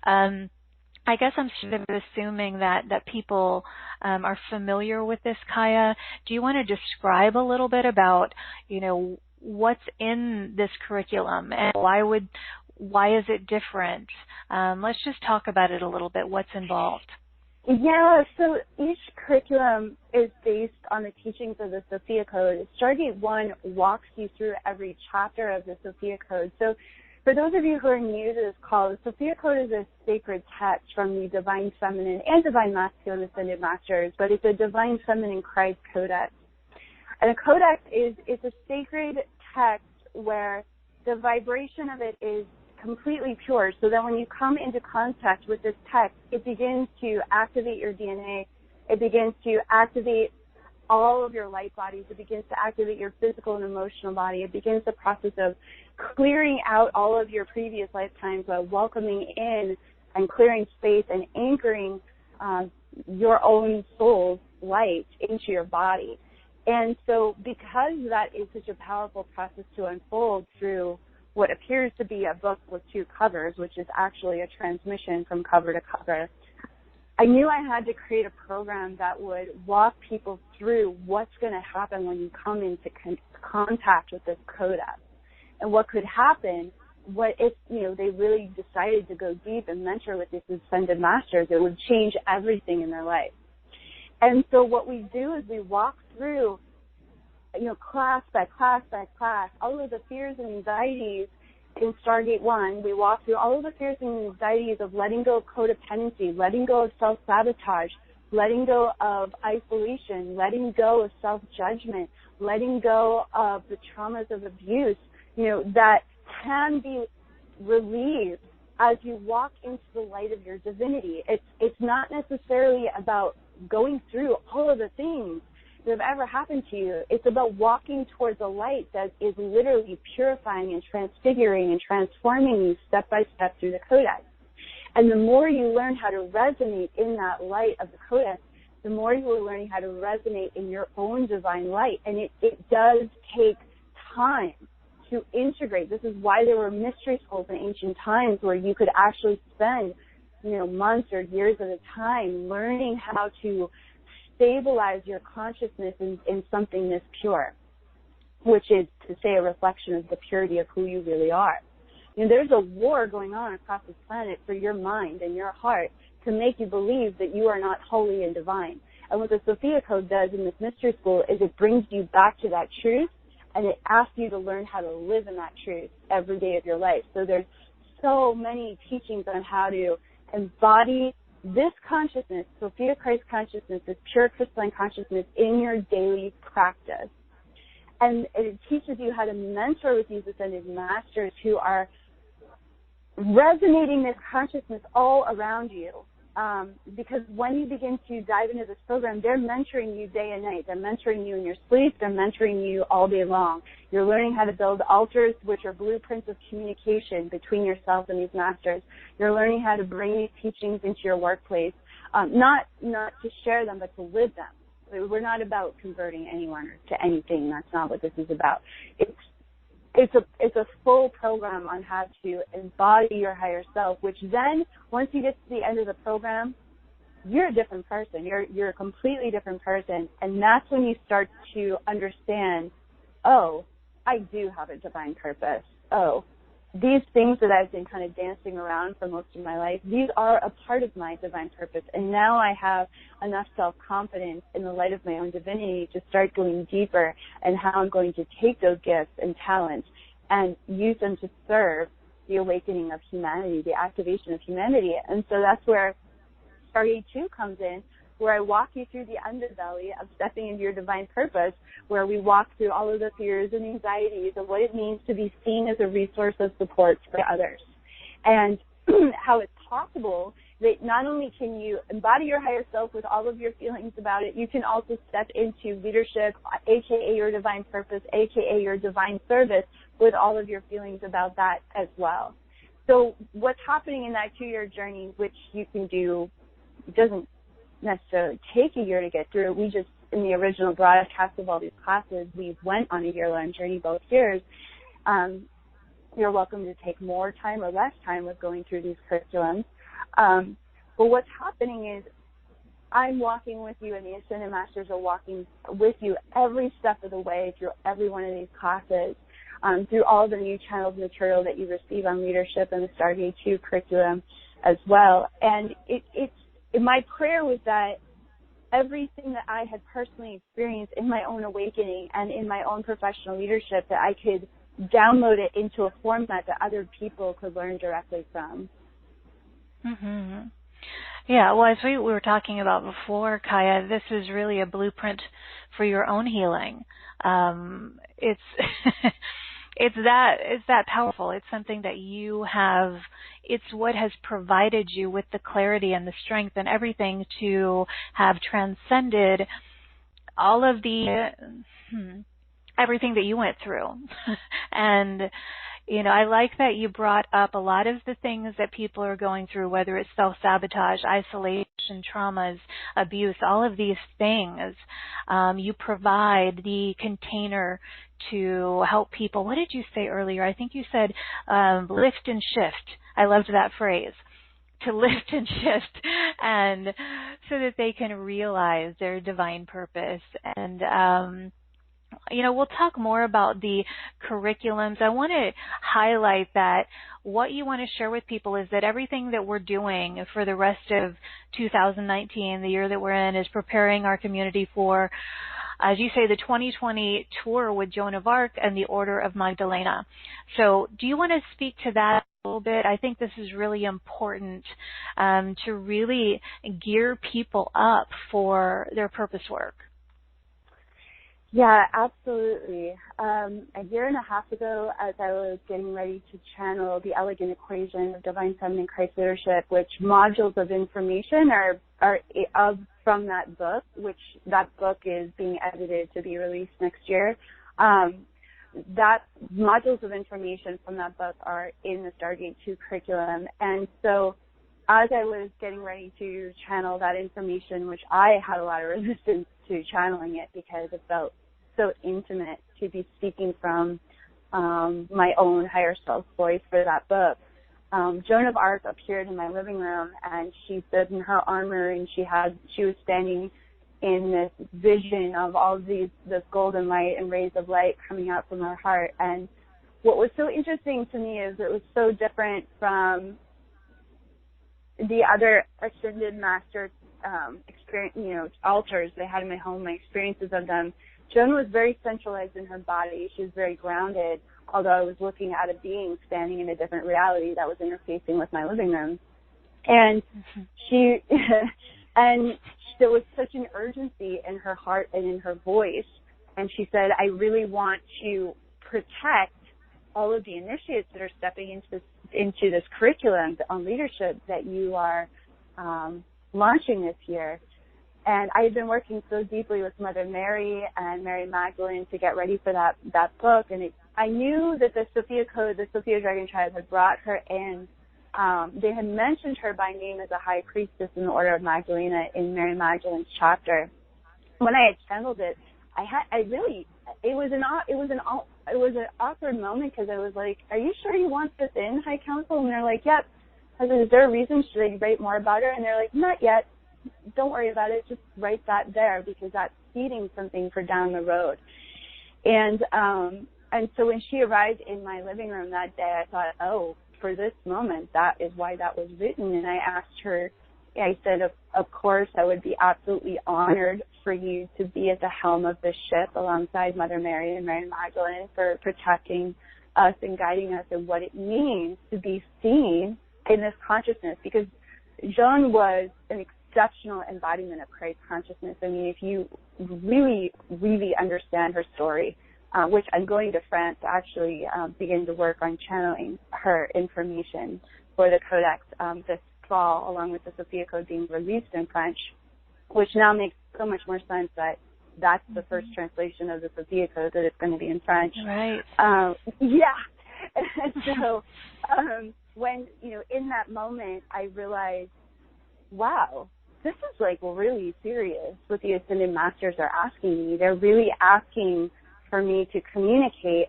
A: I guess I'm sort of assuming that people are familiar with this, Kaia. Do you want to describe a little bit about, you know, what's in this curriculum and why is it different? Let's just talk about it a little bit. What's involved?
B: Yeah, so each curriculum is based on the teachings of the Sophia Code. Stargate 1 walks you through every chapter of the Sophia Code. So for those of you who are new to this call, the Sophia Code is a sacred text from the Divine Feminine and Divine Masculine Ascended Masters, but it's a Divine Feminine Christ Codex. And a codex is a sacred text where the vibration of it is completely pure, so that when you come into contact with this text, it begins to activate your DNA, it begins to activate all of your light bodies, it begins to activate your physical and emotional body, it begins the process of clearing out all of your previous lifetimes while welcoming in and clearing space and anchoring your own soul's light into your body. And so because that is such a powerful process to unfold through what appears to be a book with two covers, which is actually a transmission from cover to cover, I knew I had to create a program that would walk people through what's going to happen when you come into contact with this codex. And what could happen, what if, you know, they really decided to go deep and mentor with these ascended masters, it would change everything in their life. And so what we do is we walk through, you know, class by class by class, all of the fears and anxieties in Stargate 1. We walk through all of the fears and anxieties of letting go of codependency, letting go of self-sabotage, letting go of isolation, letting go of self-judgment, letting go of the traumas of abuse, you know, that can be relieved as you walk into the light of your divinity. It's not necessarily about going through all of the things that have ever happened to you. It's about walking towards a light that is literally purifying and transfiguring and transforming you step by step through the codex. And the more you learn how to resonate in that light of the codex, the more you are learning how to resonate in your own divine light. And it does take time to integrate. This is why there were mystery schools in ancient times where you could actually spend, you know, months or years at a time learning how to stabilize your consciousness in something this pure, which is to say a reflection of the purity of who you really are. You know, there's a war going on across this planet for your mind and your heart to make you believe that you are not holy and divine. And what the Sophia Code does in this mystery school is it brings you back to that truth, and it asks you to learn how to live in that truth every day of your life. So there's so many teachings on how to embody this consciousness, Sophia Christ consciousness, this pure crystalline consciousness in your daily practice. And it teaches you how to mentor with these ascended masters who are resonating this consciousness all around you. Because when you begin to dive into this program, they're mentoring you day and night. They're mentoring you in your sleep. They're mentoring you all day long. You're learning how to build altars, which are blueprints of communication between yourself and these masters. You're learning how to bring these teachings into your workplace, not to share them, but to live them. We're not about converting anyone to anything. That's not what this is about. It's a full program on how to embody your higher self, which then, once you get to the end of the program, you're a different person. You're a completely different person. And that's when you start to understand, oh, I do have a divine purpose. Oh, these things that I've been kind of dancing around for most of my life, these are a part of my divine purpose. And now I have enough self-confidence in the light of my own divinity to start going deeper and how I'm going to take those gifts and talents and use them to serve the awakening of humanity, the activation of humanity. And so that's where Stargate 2 comes in, where I walk you through the underbelly of stepping into your divine purpose, where we walk through all of the fears and anxieties of what it means to be seen as a resource of support for others, and how it's possible that not only can you embody your higher self with all of your feelings about it, you can also step into leadership, aka your divine purpose, aka your divine service, with all of your feelings about that as well. So what's happening in that 2-year journey, which you can do, doesn't necessarily take a year to get through. We just, in the original broadcast of all these classes, we went on a year-long journey both years. You're welcome to take more time or less time with going through these curriculums. But what's happening is I'm walking with you, and the Ascended Masters are walking with you every step of the way through every one of these classes, through all the new channeled material that you receive on leadership and the Stargate 2 curriculum as well. And my prayer was that everything that I had personally experienced in my own awakening and in my own professional leadership, that I could download it into a format that other people could learn directly from.
A: Mm-hmm. Yeah, well, as we were talking about before, Kaia, this is really a blueprint for your own healing. It's it's that powerful. It's something that you have. It's what has provided you with the clarity and the strength and everything to have transcended all of the everything that you went through. And you know, I like that you brought up a lot of the things that people are going through, whether it's self-sabotage, isolation, traumas, abuse, all of these things. You provide the container to help people. What did you say earlier? I think you said lift and shift. I loved that phrase. To lift and shift, and so that they can realize their divine purpose. And you know, we'll talk more about the curriculums. I want to highlight that what you want to share with people is that everything that we're doing for the rest of 2019, the year that we're in, is preparing our community for, as you say, the 2020 tour with Joan of Arc and the Order of Magdalena. So do you want to speak to that a little bit? I think this is really important to really gear people up for their purpose work.
B: Yeah, absolutely. A year and a half ago, as I was getting ready to channel the Elegant Equation of Divine Feminine Christ Leadership, which modules of information are from that book, which that book is being edited to be released next year. That modules of information from that book are in the Stargate 2 curriculum. And so as I was getting ready to channel that information, which I had a lot of resistance to channeling it because it felt so intimate to be speaking from my own higher self voice for that book. Joan of Arc appeared in my living room, and she stood in her armor, and she was standing in this vision of all this golden light and rays of light coming out from her heart. And what was so interesting to me is it was so different from the other Ascended Master experience, altars they had in my home, my experiences of them. Joan was very centralized in her body. She was very grounded, although I was looking at a being standing in a different reality that was interfacing with my living room. And there was such an urgency in her heart and in her voice. And she said, I really want to protect all of the initiates that are stepping into this curriculum on leadership that you are launching this year. And I had been working so deeply with Mother Mary and Mary Magdalene to get ready for that book. And I knew that the Sophia Code, the Sophia Dragon Tribe, had brought her in. They had mentioned her by name as a high priestess in the Order of Magdalena in Mary Magdalene's chapter. When I had channeled it, it was an awkward moment, because I was like, are you sure you want this in, High Council? And they're like, yep. I said, is there a reason? Should I write more about her? And they're like, not yet. don't worry about it. Just write that there because that's seeding something for down the road. And so when she arrived in my living room that day, I thought, oh, for this moment, that is why that was written. And I asked her, I said, of course, I would be absolutely honored for you to be at the helm of this ship alongside Mother Mary and Mary Magdalene for protecting us and guiding us in what it means to be seen in this consciousness. Because Joan was an exceptional embodiment of Christ consciousness. I mean, if you really, really understand her story, which I'm going to France to actually begin to work on channeling her information for the Codex this fall, along with the Sophia Code being released in French, which now makes so much more sense that that's the first translation of the Sophia Code, that it's going to be in French.
A: Right.
B: Yeah. And so when, in that moment, I realized, wow, this is like really serious what the Ascended Masters are asking me. They're really asking for me to communicate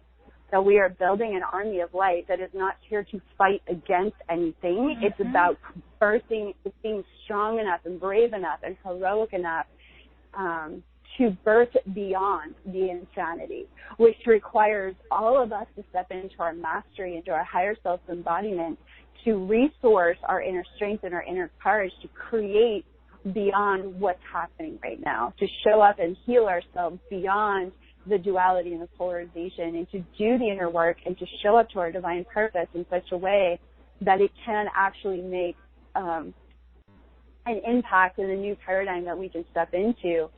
B: that we are building an army of light that is not here to fight against anything. Mm-hmm. It's about birthing, being strong enough and brave enough and heroic enough to birth beyond the insanity, which requires all of us to step into our mastery, into our higher self-embodiment, to resource our inner strength and our inner courage to create beyond what's happening right now, to show up and heal ourselves beyond the duality and the polarization, and to do the inner work and to show up to our divine purpose in such a way that it can actually make an impact in the new paradigm that we can step into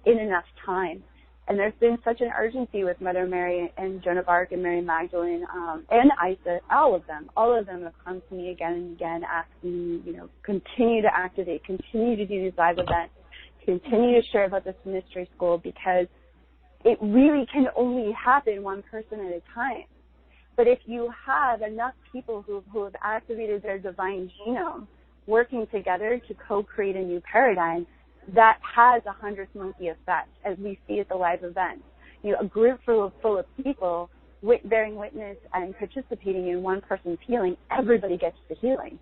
B: in enough time. And there's been such an urgency with Mother Mary and Joan of Arc and Mary Magdalene and Isis. All of them have come to me again and again asking me, continue to activate, continue to do these live events, continue to share about this mystery school, because it really can only happen one person at a time. But if you have enough people who have activated their divine genome working together to co-create a new paradigm, that has a 100th monkey effect, as we see at the live events. A group full of people bearing witness and participating in one person's healing, everybody gets the healing.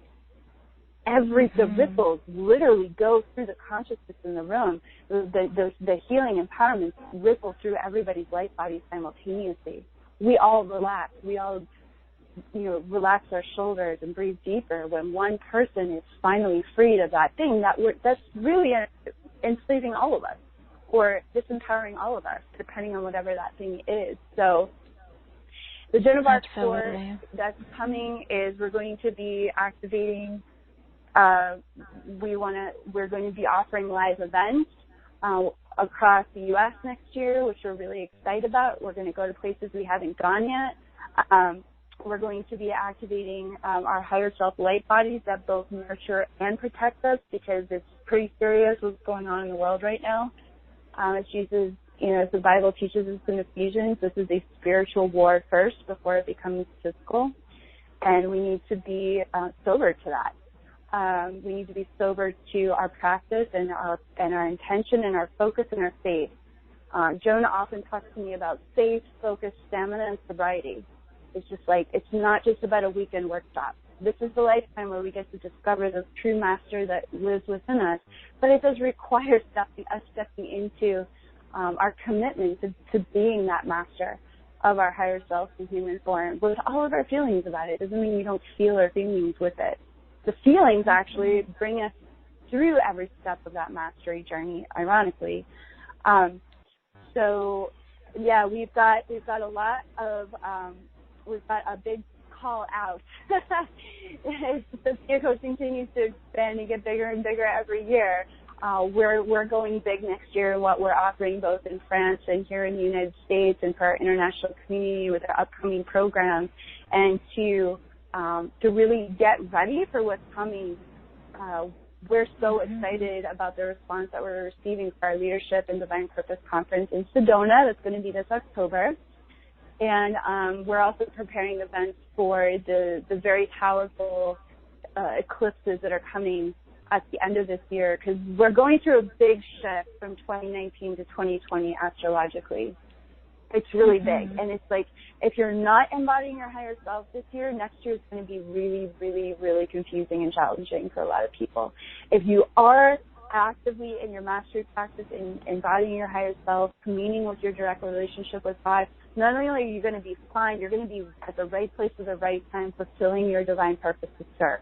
B: The ripples literally go through the consciousness in the room. The healing empowerment ripple through everybody's life body simultaneously. We all relax. We all, relax our shoulders and breathe deeper when one person is finally freed of that thing that's really enslaving all of us or disempowering all of us, depending on whatever that thing is. So the Joan of Arc tour that's coming is we're going to be activating. We're going to be offering live events across the U.S. next year, which we're really excited about. We're going to go to places we haven't gone yet. We're going to be activating our higher self light bodies that both nurture and protect us, because it's pretty serious what's going on in the world right now. As Jesus, as the Bible teaches us in Ephesians, this is a spiritual war first before it becomes physical, and we need to be sober to that. We need to be sober to our practice and our intention and our focus and our faith. Joan often talks to me about faith, focus, stamina, and sobriety. It's just like, it's not just about a weekend workshop. This is the lifetime where we get to discover the true master that lives within us. But it does require us stepping into our commitment to being that master of our higher self in human form with all of our feelings about it. It doesn't mean we don't feel our feelings with it. The feelings actually bring us through every step of that mastery journey, ironically. So, yeah, we've got a lot of, we've got a big call out. As the Sophia Code continues to expand and get bigger and bigger every year, we're going big next year in what we're offering both in France and here in the United States, and for our international community with our upcoming programs, and to really get ready for what's coming. We're so excited about the response that we're receiving for our Leadership and Divine Purpose Conference in Sedona. That's going to be this October. And we're also preparing events for the very powerful eclipses that are coming at the end of this year, because we're going through a big shift from 2019 to 2020 astrologically. It's really big. And it's like, if you're not embodying your higher self this year, next year is going to be really, really, really confusing and challenging for a lot of people. If you are actively in your mastery practice, in embodying your higher self, communing with your direct relationship with God, not only are you going to be fine, you're going to be at the right place at the right time, fulfilling your divine purpose to serve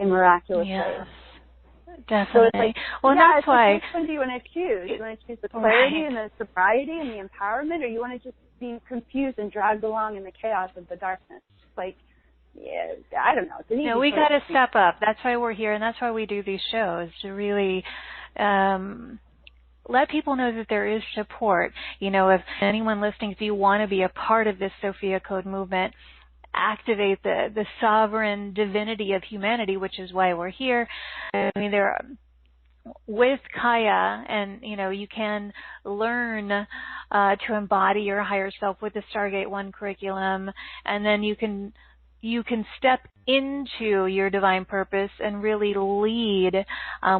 B: in miraculous ways.
A: Definitely.
B: So it's like,
A: well, that's why.
B: Which one do you want to choose? You want to choose the clarity and the sobriety and the empowerment, or you want to just be confused and dragged along in the chaos of the darkness? Like, yeah, I don't know. It's an easy
A: we got to step up. That's why we're here, and that's why we do these shows, to really let people know that there is support. You know, if anyone listening, if you want to be a part of this Sophia Code movement, activate the sovereign divinity of humanity, which is why we're here. I mean, with Kaia, and you know, you can learn to embody your higher self with the Stargate 1 curriculum, and then you can step into your divine purpose and really lead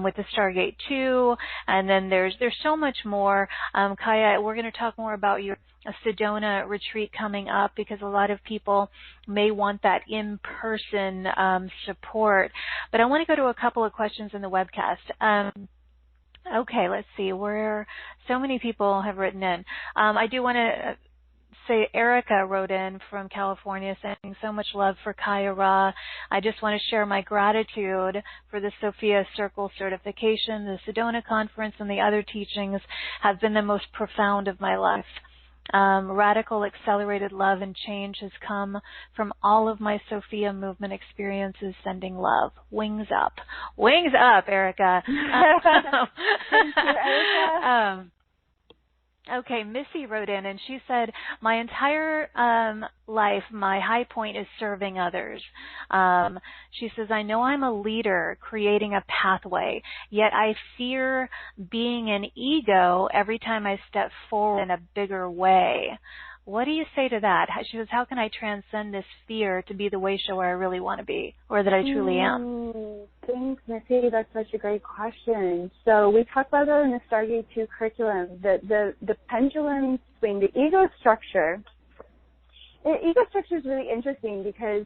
A: with the Stargate 2, and then there's so much more. Kaia, we're going to talk more about your Sedona retreat coming up, because a lot of people may want that in-person support. But I want to go to a couple of questions in the webcast. Okay, let's see. So many people have written in. I do want to say Erica wrote in from California saying, so much love for Kaia Ra. I just want to share my gratitude for the Sophia Circle certification. The Sedona conference and the other teachings have been the most profound of my life. Radical accelerated love and change has come from all of my Sophia movement experiences. Sending love. Wings up. Wings up, Erica.
B: Thank you, Erica.
A: Okay, Missy wrote in and she said, my entire life, my high point is serving others. She says, I know I'm a leader creating a pathway, yet I fear being an ego every time I step forward in a bigger way. What do you say to that? She says, how can I transcend this fear to be the Wayshower I really want to be, or that I truly am?
B: Thanks, Missy. That's such a great question. So we talked about that in the Stargate 2 curriculum, the pendulum swing, the ego structure. The ego structure is really interesting because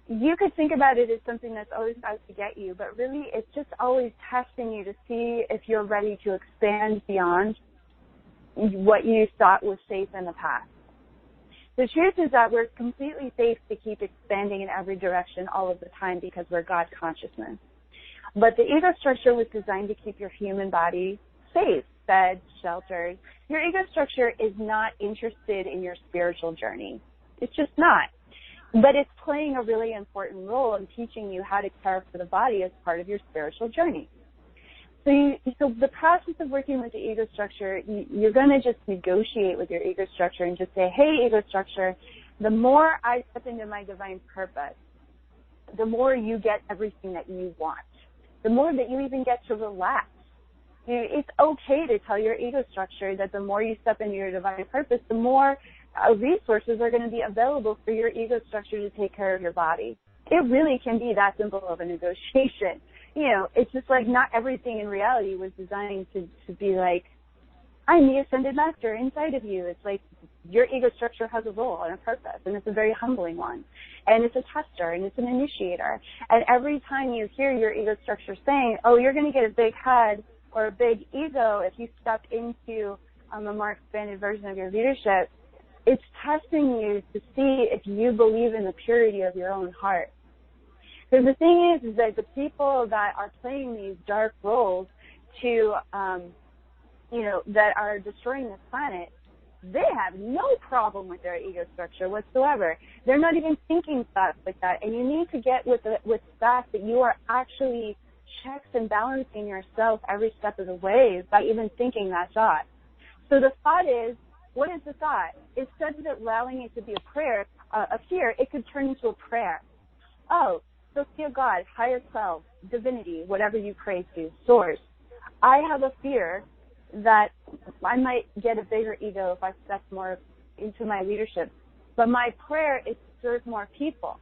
B: you could think about it as something that's always out to get you, but really it's just always testing you to see if you're ready to expand beyond what you thought was safe in the past. The truth is that we're completely safe to keep expanding in every direction all of the time because we're God consciousness. But the ego structure was designed to keep your human body safe, fed, sheltered. Your ego structure is not interested in your spiritual journey. It's just not. But it's playing a really important role in teaching you how to care for the body as part of your spiritual journey. So the process of working with the ego structure, you're going to just negotiate with your ego structure and just say, hey, ego structure, the more I step into my divine purpose, the more you get everything that you want, the more that you even get to relax. You know, it's okay to tell your ego structure that the more you step into your divine purpose, the more resources are going to be available for your ego structure to take care of your body. It really can be that simple of a negotiation. You know, it's just like not everything in reality was designed to be like, I'm the ascended master inside of you. It's like your ego structure has a role and a purpose, and it's a very humbling one. And it's a tester, and it's an initiator. And every time you hear your ego structure saying, oh, you're going to get a big head or a big ego if you step into a more expanded version of your leadership, it's testing you to see if you believe in the purity of your own heart. Because the thing is that the people that are playing these dark roles to, that are destroying this planet, they have no problem with their ego structure whatsoever. They're not even thinking thoughts like that. And you need to get with the fact that you are actually checks and balancing yourself every step of the way by even thinking that thought. So the thought is, what is the thought? Instead of allowing it to be a prayer, a fear, it could turn into a prayer. Oh, Sophia God, higher self, divinity, whatever you pray to, source. I have a fear that I might get a bigger ego if I step more into my leadership. But my prayer is to serve more people.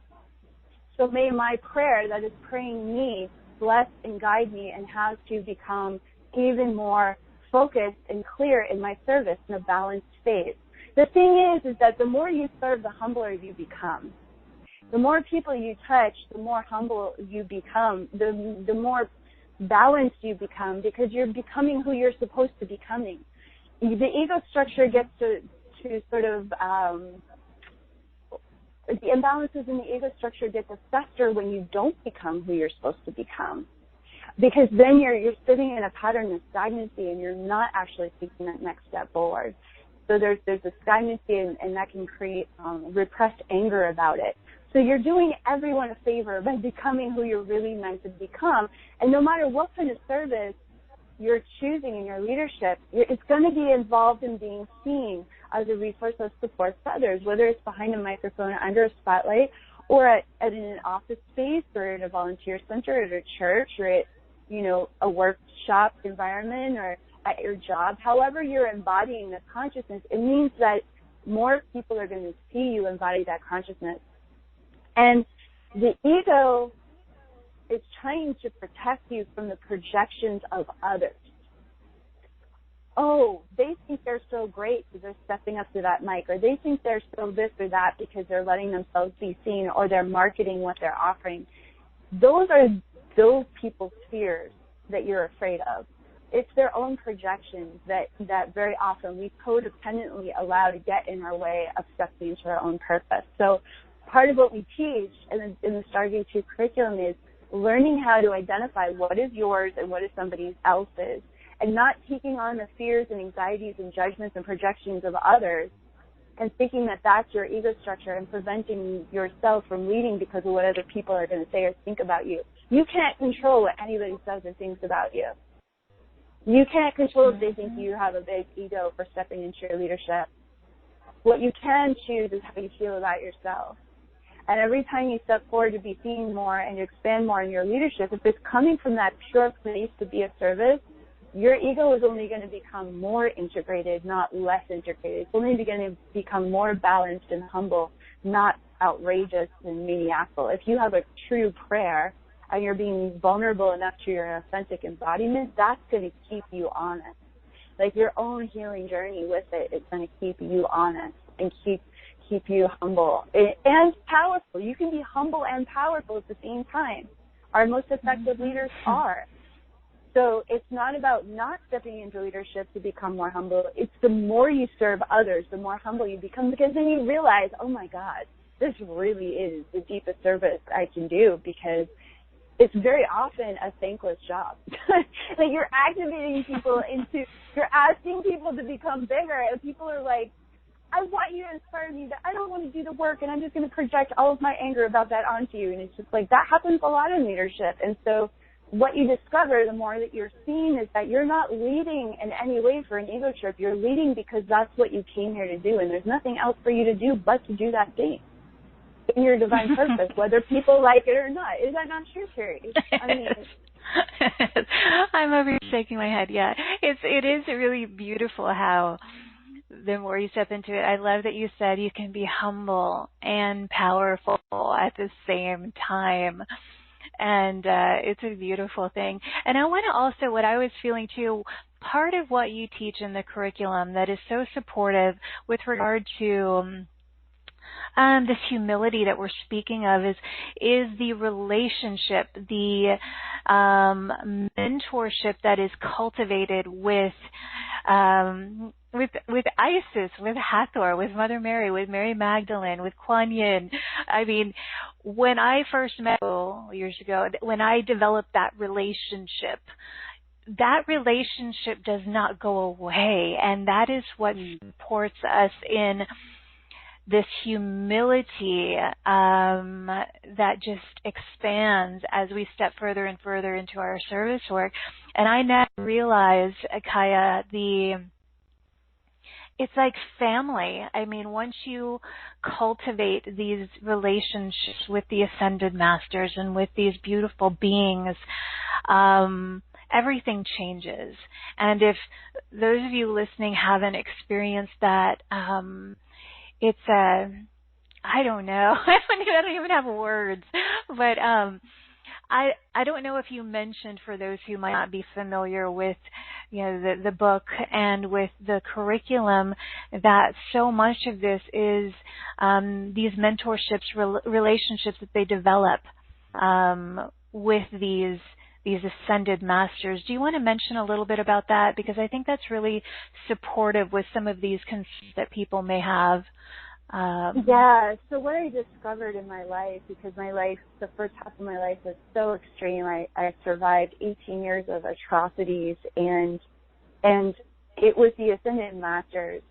B: So may my prayer that is praying me bless and guide me and how to become even more focused and clear in my service in a balanced space. The thing is that the more you serve, the humbler you become. The more people you touch, the more humble you become, the more balanced you become, because you're becoming who you're supposed to be becoming. The ego structure gets to sort of, the imbalances in the ego structure get to fester when you don't become who you're supposed to become. Because then you're sitting in a pattern of stagnancy and you're not actually taking that next step forward. So there's a stagnancy and that can create repressed anger about it. So you're doing everyone a favor by becoming who you're really meant to become. And no matter what kind of service you're choosing in your leadership, it's going to be involved in being seen as a resource of support for others, whether it's behind a microphone or under a spotlight, or at an office space, or in a volunteer center, at a church, or at, a workshop environment, or at your job. However you're embodying this consciousness, it means that more people are going to see you embody that consciousness. And the ego is trying to protect you from the projections of others. Oh, they think they're so great because they're stepping up to that mic, or they think they're so this or that because they're letting themselves be seen, or they're marketing what they're offering. Those are those people's fears that you're afraid of. It's their own projections that very often we codependently allow to get in our way of stepping into our own purpose. So part of what we teach in the Stargate 2 curriculum is learning how to identify what is yours and what is somebody else's, and not taking on the fears and anxieties and judgments and projections of others and thinking that that's your ego structure and preventing yourself from leading because of what other people are going to say or think about you. You can't control what anybody says or thinks about you. You can't control if they think you have a big ego for stepping into your leadership. What you can choose is how you feel about yourself. And every time you step forward to be seen more and to expand more in your leadership, if it's coming from that pure place to be of service, your ego is only going to become more integrated, not less integrated. It's only going to become more balanced and humble, not outrageous and maniacal. If you have a true prayer and you're being vulnerable enough to your authentic embodiment, that's going to keep you honest. Like your own healing journey with it is going to keep you honest and keep you humble and powerful. You can be humble and powerful at the same time. Our most effective leaders are. So it's not about not stepping into leadership to become more humble. It's the more you serve others, the more humble you become, because then you realize, oh my God, this really is the deepest service I can do, because it's very often a thankless job. Like you're activating people you're asking people to become bigger, and people are like, I want you to inspire me, but I don't want to do the work, and I'm just going to project all of my anger about that onto you. And it's just like, that happens a lot in leadership. And so what you discover, the more that you're seen, is that you're not leading in any way for an ego trip. You're leading because that's what you came here to do, and there's nothing else for you to do but to do that thing in your divine purpose, whether people like it or not. Is that not true, Carrie? I mean,
A: I'm over here shaking my head. Yeah, it is really beautiful how the more you step into it. I love that you said you can be humble and powerful at the same time. And it's a beautiful thing. And I want to also, what I was feeling too, part of what you teach in the curriculum that is so supportive with regard to this humility that we're speaking of is the relationship, the mentorship that is cultivated with Isis, with Hathor, with Mother Mary, with Mary Magdalene, with Kuan Yin. I mean, when I first met years ago, when I developed that relationship does not go away, and that is what supports us in this humility that just expands as we step further and further into our service work. And I now realize, Kaia, it's like family. I mean, once you cultivate these relationships with the ascended masters and with these beautiful beings, everything changes. And if those of you listening haven't experienced that, it's I don't know. I don't even have words. But I don't know if you mentioned, for those who might not be familiar with, the book and with the curriculum, that so much of this is these mentorships, relationships that they develop with these these ascended masters. Do you want to mention a little bit about that? Because I think that's really supportive with some of these concerns that people may have.
B: Yeah, so what I discovered in my life, because my life, the first half of my life was so extreme. I survived 18 years of atrocities, and it was the Ascended Masters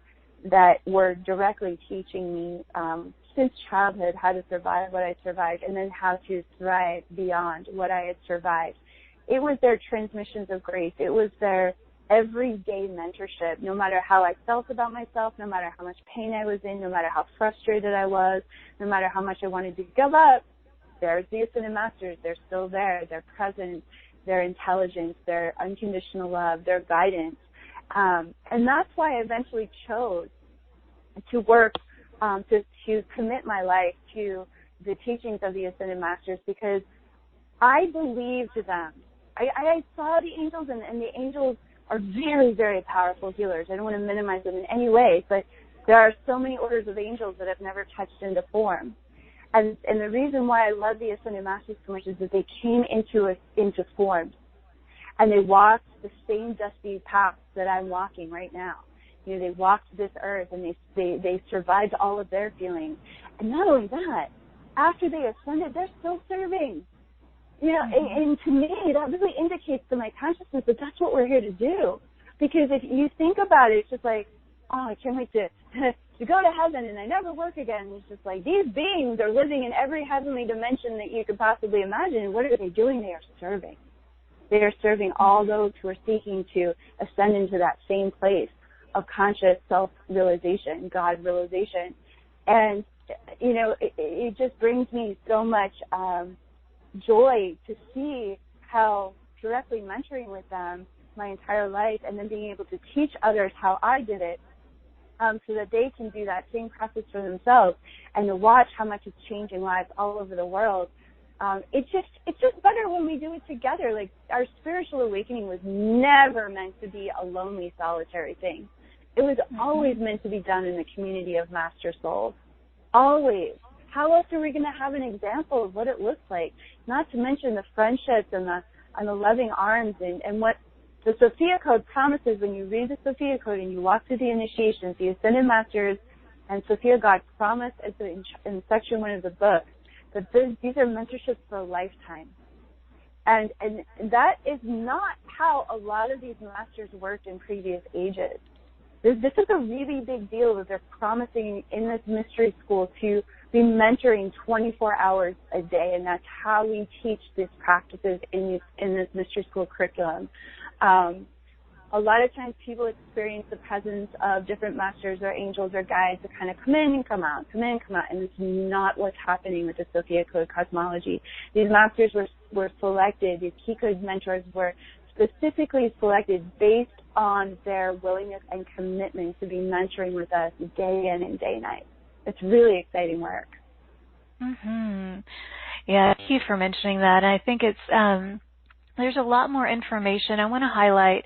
B: that were directly teaching me since childhood how to survive what I survived, and then how to thrive beyond what I had survived. It was their transmissions of grace. It was their everyday mentorship. No matter how I felt about myself, no matter how much pain I was in, no matter how frustrated I was, no matter how much I wanted to give up, there's the Ascended Masters. They're still there. Their presence, their intelligence, their unconditional love, their guidance. And that's why I eventually chose to work, to commit my life to the teachings of the Ascended Masters, because I believed them. I saw the angels, and the angels are very, very powerful healers. I don't want to minimize them in any way, but there are so many orders of angels that have never touched into form. And the reason why I love the Ascended Masters so much is that they came into form, and they walked the same dusty path that I'm walking right now. You know, they walked this earth, and they survived all of their feelings. And not only that, after they ascended, they're still serving. You know, and to me, that really indicates to my consciousness that that's what we're here to do. Because if you think about it, it's just like, oh, I can't wait to go to heaven and I never work again. It's just like, these beings are living in every heavenly dimension that you could possibly imagine. What are they doing? They are serving. They are serving all those who are seeking to ascend into that same place of conscious self-realization, God realization. And, you know, it just brings me so much joy to see how directly mentoring with them my entire life, and then being able to teach others how I did it, so that they can do that same process for themselves, and to watch how much it's changing lives all over the world. It's just better when we do it together. Like, our spiritual awakening was never meant to be a lonely, solitary thing. It was always meant to be done in the community of master souls. Always. How else are we going to have an example of what it looks like? Not to mention the friendships and the loving arms, and what the Sophia Code promises. When you read the Sophia Code and you walk through the initiations, the Ascended Masters and Sophia God promise in section 1 of the book that these are mentorships for a lifetime. And that is not how a lot of these masters worked in previous ages. This is a really big deal that they're promising in this mystery school to be mentoring 24 hours a day, and that's how we teach these practices in this mystery school curriculum. A lot of times people experience the presence of different masters or angels or guides that kind of come in and come out, and it's not what's happening with the Sophia Code cosmology. These masters were selected, these key code mentors were specifically selected based on their willingness and commitment to be mentoring with us day in and day night. It's really exciting work.
A: Yeah, thank you for mentioning that. I think it's there's a lot more information I want to highlight.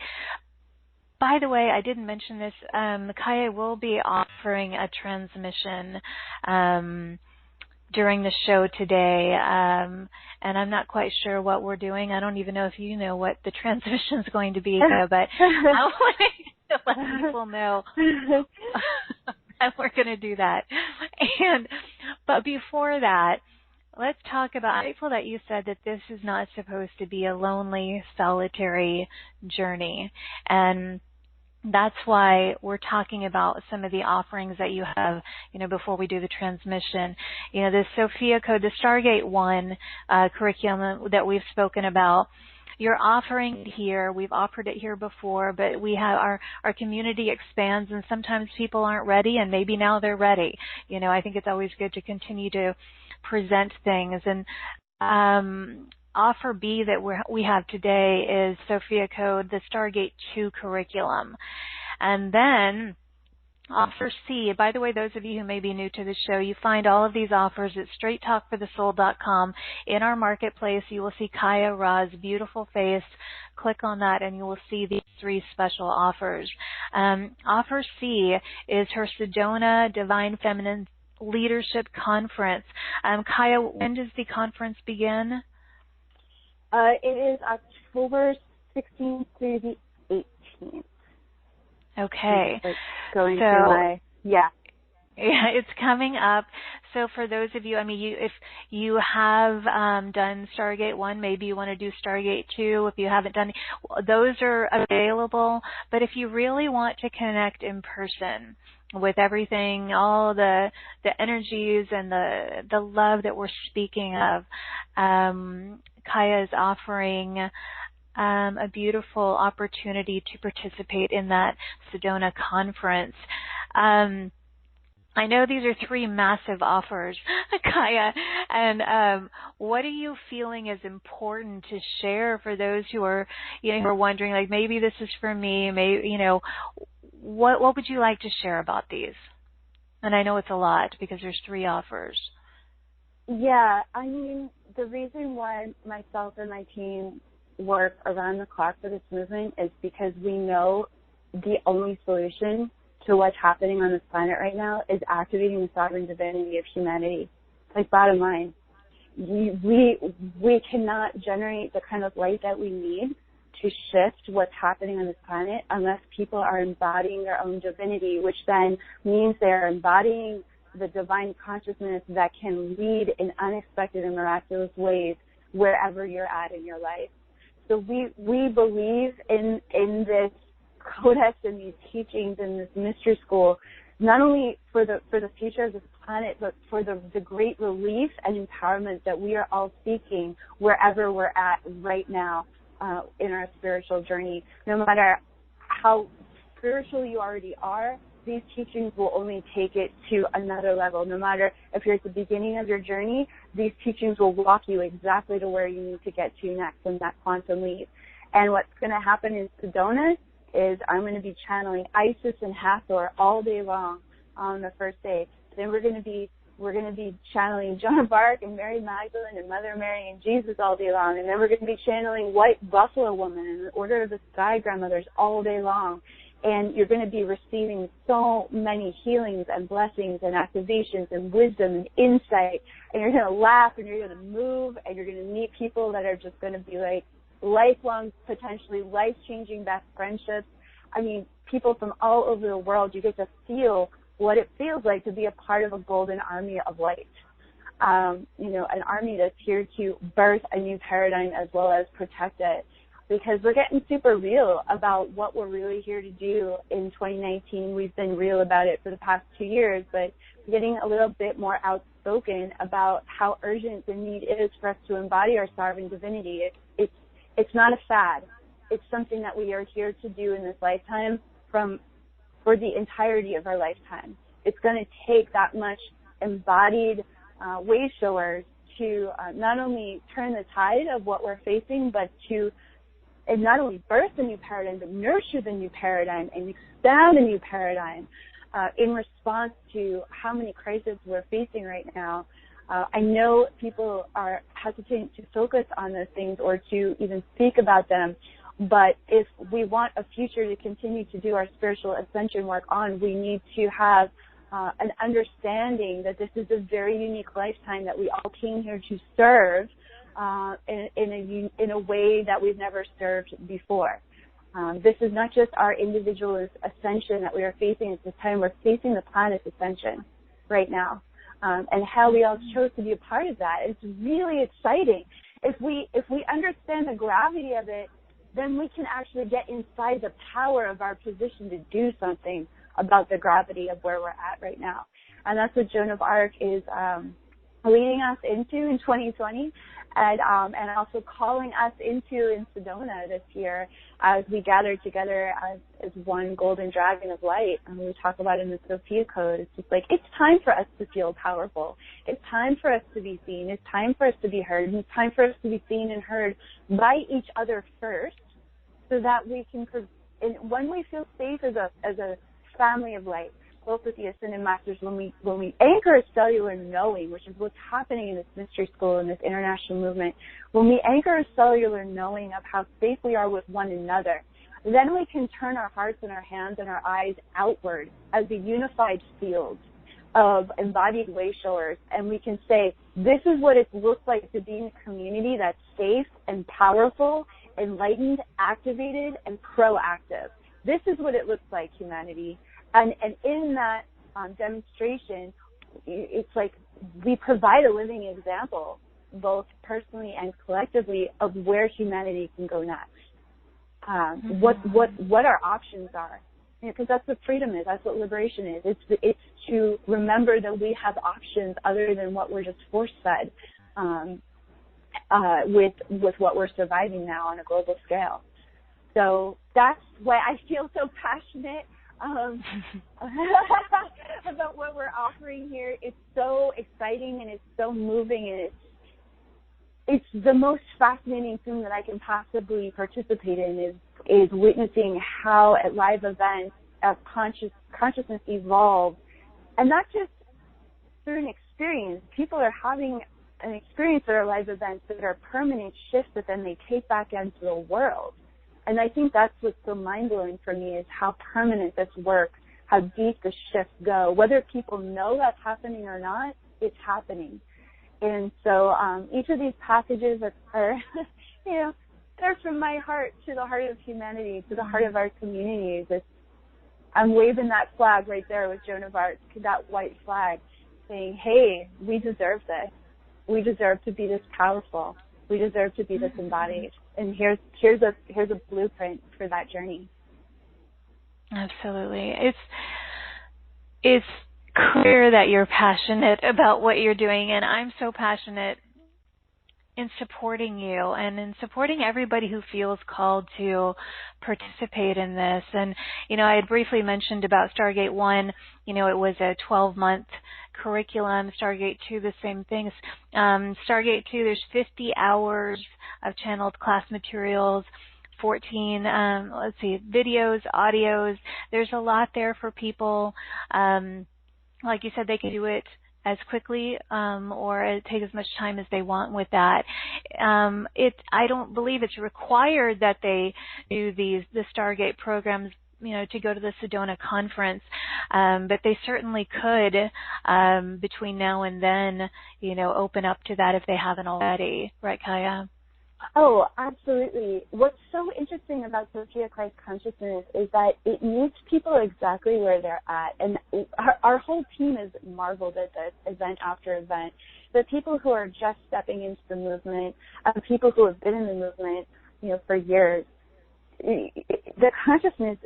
A: By the way, I didn't mention this. Kaia will be offering a transmission during the show today, and I'm not quite sure what we're doing. I don't even know if you know what the transmission is going to be, though, but I want to let people know that we're going to do that. But before that, let's talk about, I'm grateful that you said that this is not supposed to be a lonely, solitary journey. And that's why we're talking about some of the offerings that you have, before we do the transmission. The Sophia Code, the Stargate 1 curriculum that we've spoken about, you're offering it here. We've offered it here before, but we have our community expands, and sometimes people aren't ready, and maybe now they're ready. I think it's always good to continue to present things. And offer B that we have today is Sophia Code, the Stargate 2 curriculum. And then offer C, by the way, those of you who may be new to the show, you find all of these offers at straighttalkforthesoul.com. In our marketplace, you will see Kaia Ra's beautiful face. Click on that and you will see these 3 special offers. Offer C is her Sedona Divine Feminine Leadership Conference. Kaia, when does the conference begin?
B: It is October 16th through the 18th.
A: Okay.
B: Like going through my, yeah.
A: Yeah, it's coming up. So for those of you, I mean, if you have done Stargate 1, maybe you want to do Stargate 2. If you haven't done, those are available. But if you really want to connect in person with everything, all the energies and the love that we're speaking of, Kaia is offering a beautiful opportunity to participate in that Sedona conference. I know these are 3 massive offers, Kaia, and what are you feeling is important to share for those who are, who are wondering, like, maybe this is for me, maybe, what would you like to share about these? And I know it's a lot because there's 3 offers.
B: Yeah, I mean, the reason why myself and my team work around the clock for this movement is because we know the only solution to what's happening on this planet right now is activating the sovereign divinity of humanity. Like, bottom line, we cannot generate the kind of light that we need to shift what's happening on this planet unless people are embodying their own divinity, which then means they're embodying the divine consciousness that can lead in unexpected and miraculous ways wherever you're at in your life. So we believe in this codex and these teachings and this mystery school, not only for the future of this planet, but for the great relief and empowerment that we are all seeking wherever we're at right now in our spiritual journey. No matter how spiritual you already are, these teachings will only take it to another level. No matter if you're at the beginning of your journey, these teachings will walk you exactly to where you need to get to next in that quantum leap. And what's going to happen in Sedona is I'm going to be channeling Isis and Hathor all day long on the first day. Then we're going to be channeling Joan of Arc and Mary Magdalene and Mother Mary and Jesus all day long. And then we're going to be channeling White Buffalo Woman and the Order of the Sky Grandmothers all day long. And you're going to be receiving so many healings and blessings and activations and wisdom and insight. And you're going to laugh and you're going to move and you're going to meet people that are just going to be like lifelong, potentially life-changing best friendships. I mean, people from all over the world, you get to feel what it feels like to be a part of a golden army of light. An army that's here to birth a new paradigm as well as protect it. Because we're getting super real about what we're really here to do in 2019. We've been real about it for the past 2 years, but getting a little bit more outspoken about how urgent the need is for us to embody our sovereign divinity. It's not a fad. It's something that we are here to do in this lifetime for the entirety of our lifetime. It's going to take that much embodied wayshowers to not only turn the tide of what we're facing, but to not only birth the new paradigm, but nurture the new paradigm and expand the new paradigm in response to how many crises we're facing right now. I know people are hesitant to focus on those things or to even speak about them, but if we want a future to continue to do our spiritual ascension work on, we need to have an understanding that this is a very unique lifetime that we all came here to serve in a way that we've never served before. This is not just our individual ascension that we are facing at this time. We're facing the planet's ascension right now. And how we all chose to be a part of that. It's really exciting. If we understand the gravity of it, then we can actually get inside the power of our position to do something about the gravity of where we're at right now. And that's what Joan of Arc is leading us into in 2020, and also calling us into in Sedona this year as we gather together as one golden dragon of light. And we talk about in the Sophia Code, it's just like, it's time for us to feel powerful. It's time for us to be seen. It's time for us to be heard. And it's time for us to be seen and heard by each other first, so that we can, when we feel safe as a family of light, both with the Ascended Masters, when we anchor a cellular knowing, which is what's happening in this mystery school and this international movement, when we anchor a cellular knowing of how safe we are with one another, then we can turn our hearts and our hands and our eyes outward as a unified field. of embodied wayshowers, and we can say, this is what it looks like to be in a community that's safe and powerful, enlightened, activated, and proactive. This is what it looks like, humanity. And in that demonstration, it's like we provide a living example, both personally and collectively, of where humanity can go next. What our options are. Because that's what freedom is. That's what liberation is. It's to remember that we have options other than what we're just force-fed with what we're surviving now on a global scale. So that's why I feel so passionate about what we're offering here. It's so exciting and it's so moving, and it's the most fascinating thing that I can possibly participate in is witnessing how at live events as consciousness evolves, and not just through an experience. People are having an experience at our live events that are permanent shifts that then they take back into the world. And I think that's what's so mind-blowing for me, is how permanent this work, how deep the shifts go. Whether people know that's happening or not, it's happening. And so each of these packages are they're from my heart to the heart of humanity, to the heart of our communities. I'm waving that flag right there with Joan of Arc, that white flag, saying, hey, we deserve this. We deserve to be this powerful. We deserve to be this embodied. And here's a blueprint for that journey.
A: Absolutely. It's clear that you're passionate about what you're doing, and I'm so passionate in supporting you and in supporting everybody who feels called to participate in this. And, I had briefly mentioned about Stargate 1, it was a 12-month curriculum. Stargate 2, the same thing. Stargate 2, there's 50 hours of channeled class materials, 14, videos, audios. There's a lot there for people. Like you said, they can do it as quickly or take as much time as they want with that. I don't believe it's required that they do the Stargate programs, to go to the Sedona conference, but they certainly could between now and then, open up to that if they haven't already. Right, Kaia?
B: Oh, absolutely. What's so interesting about Sophia Christ Consciousness is that it meets people exactly where they're at. And our whole team has marveled at this event after event. The people who are just stepping into the movement, people who have been in the movement, for years, the consciousness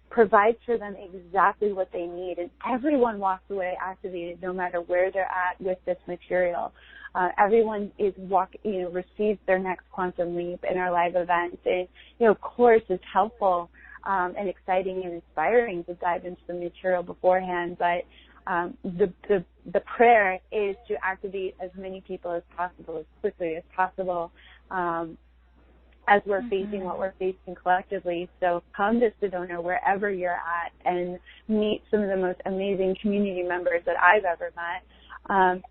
B: provides for them exactly what they need. And everyone walks away activated no matter where they're at with this material. Everyone receives their next quantum leap in our live events. And, of course, it's helpful and exciting and inspiring to dive into the material beforehand. But the prayer is to activate as many people as possible, as quickly as possible, as we're facing what we're facing collectively. So come to Sedona wherever you're at and meet some of the most amazing community members that I've ever met. And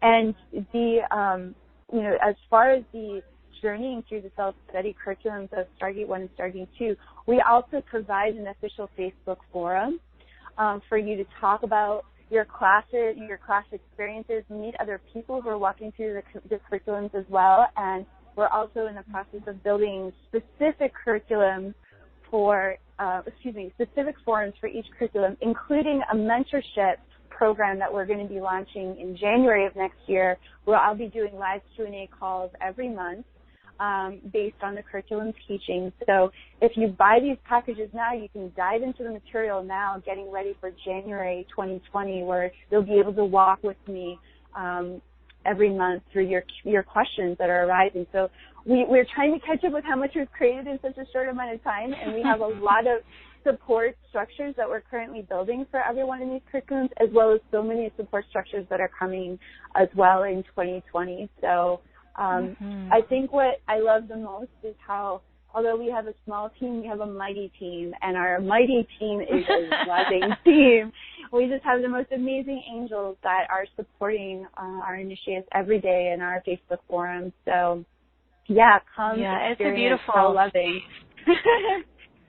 B: as far as the journeying through the self-study curriculums of Stargate 1 and Stargate 2, we also provide an official Facebook forum for you to talk about your classes, your class experiences, meet other people who are walking through the curriculums as well. And we're also in the process of building specific curriculums specific forums for each curriculum, including a mentorship program that we're going to be launching in January of next year, where I'll be doing live Q&A calls every month based on the curriculum teachings. So if you buy these packages now, you can dive into the material now, getting ready for January 2020, where you'll be able to walk with me every month through your questions that are arising. So we're trying to catch up with how much we've created in such a short amount of time, and we have a lot of support structures that we're currently building for everyone in these curriculums, as well as so many support structures that are coming as well in 2020. So I think what I love the most is how, although we have a small team, we have a mighty team, and our mighty team is a loving team. We just have the most amazing angels that are supporting our initiates every day in our Facebook forum. So, come
A: it's
B: experience
A: beautiful.
B: how loving.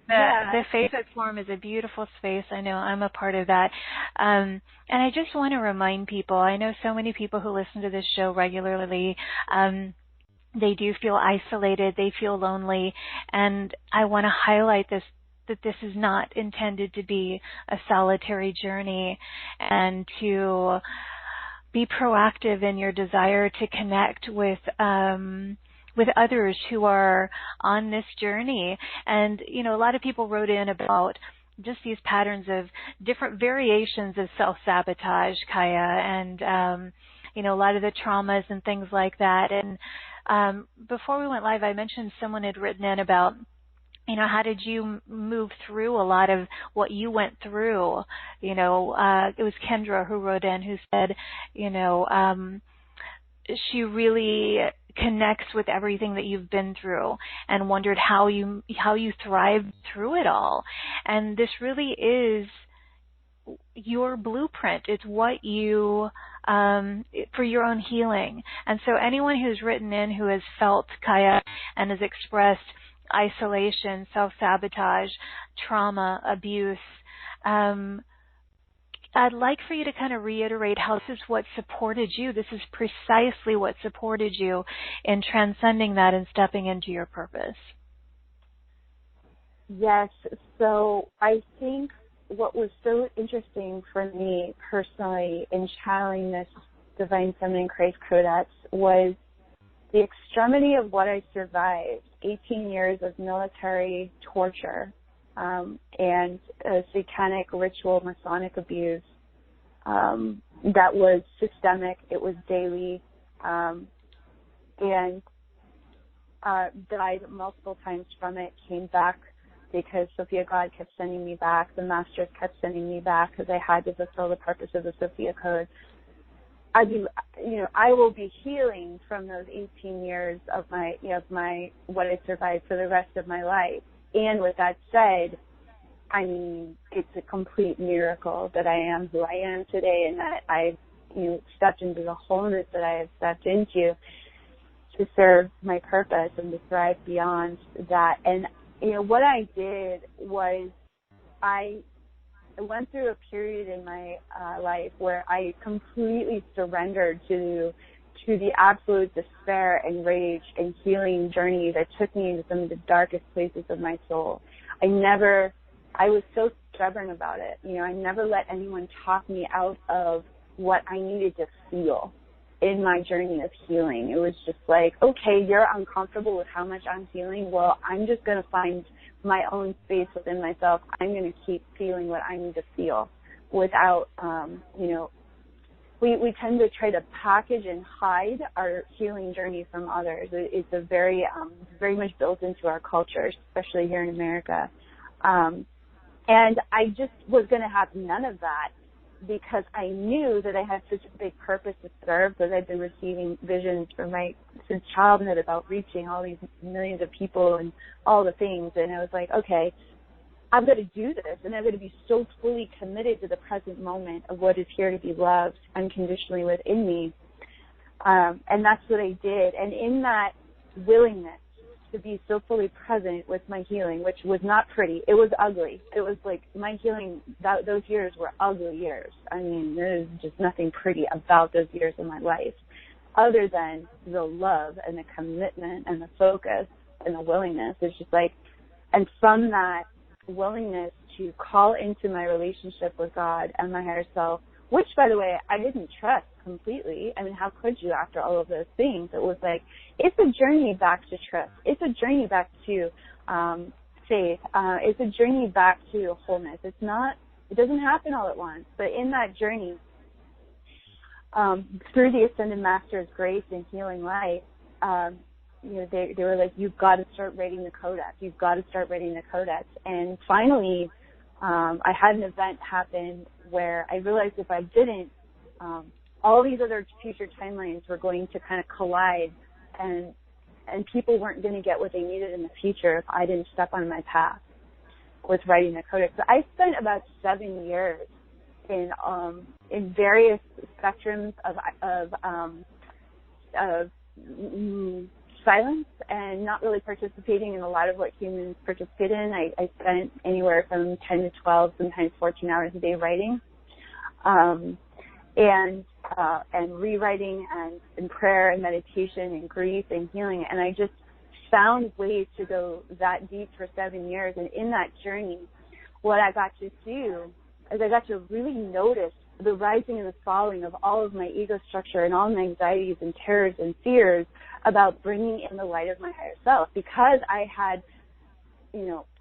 A: The Facebook Forum is a beautiful space. I know I'm a part of that. And I just want to remind people, I know so many people who listen to this show regularly, they do feel isolated, they feel lonely, and I want to highlight this, that this is not intended to be a solitary journey, and to be proactive in your desire to connect with others who are on this journey. And, you know, a lot of people wrote in about just these patterns of different variations of self-sabotage, Kaia, and, you know, a lot of the traumas and things like that. And before we went live, I mentioned someone had written in about, you know, how did you move through a lot of what you went through? You know, it was Kendra who wrote in, who said, you know, she really connects with everything that you've been through, and wondered how you thrived through it all. And this really is your blueprint. It's what you, for your own healing. And so anyone who's written in who has felt, Kaia, and has expressed isolation, self-sabotage, trauma, abuse, I'd like for you to kind of reiterate how this is what supported you. This is precisely what supported you in transcending that and stepping into your purpose.
B: Yes. So I think what was so interesting for me personally in channeling this Divine Feminine Christ Codex was the extremity of what I survived. 18 years of military torture, and satanic ritual Masonic abuse that was systemic. It was daily, and died multiple times from it. Came back because Sophia God kept sending me back. The masters kept sending me back because I had to fulfill the purpose of the Sophia Code. I will be healing from those 18 years of what I survived for the rest of my life. And with that said, I mean, it's a complete miracle that I am who I am today, and that I've, stepped into the wholeness that I have stepped into to serve my purpose and to thrive beyond that. And, what I did was I went through a period in my life where I completely surrendered to the absolute despair and rage and healing journey that took me into some of the darkest places of my soul. I was so stubborn about it. I never let anyone talk me out of what I needed to feel in my journey of healing. It was just like, okay, you're uncomfortable with how much I'm feeling. Well, I'm just going to find my own space within myself. I'm going to keep feeling what I need to feel without, we tend to try to package and hide our healing journey from others. It's a very much built into our culture, especially here in America. And I just was going to have none of that, because I knew that I had such a big purpose to serve, because I'd been receiving visions since childhood about reaching all these millions of people and all the things. And I was like, okay, I've got to do this, and I've got to be so fully committed to the present moment of what is here to be loved unconditionally within me. And that's what I did. And in that willingness to be so fully present with my healing, which was not pretty. It was ugly. It was like my healing, those years were ugly years. I mean, there's just nothing pretty about those years of my life other than the love and the commitment and the focus and the willingness. It's just like, and from that willingness to call into my relationship with God and my higher self, which, by the way, I didn't trust completely. I mean, how could you after all of those things? It was like, it's a journey back to trust. It's a journey back to faith. It's a journey back to wholeness. It doesn't happen all at once. But in that journey, through the Ascended Master's grace and healing light, they were like, you've got to start writing the Codex. You've got to start writing the Codex. And finally, I had an event happen where I realized if I didn't, all these other future timelines were going to kind of collide, and people weren't going to get what they needed in the future if I didn't step on my path with writing the Codex. So I spent about 7 years in various spectrums of silence and not really participating in a lot of what humans participate in. I spent anywhere from 10 to 12, sometimes 14 hours a day writing, and rewriting and prayer and meditation and grief and healing. And I just found ways to go that deep for 7 years. And in that journey, what I got to do is I got to really notice the rising and the falling of all of my ego structure and all my anxieties and terrors and fears about bringing in the light of my higher self, because I had,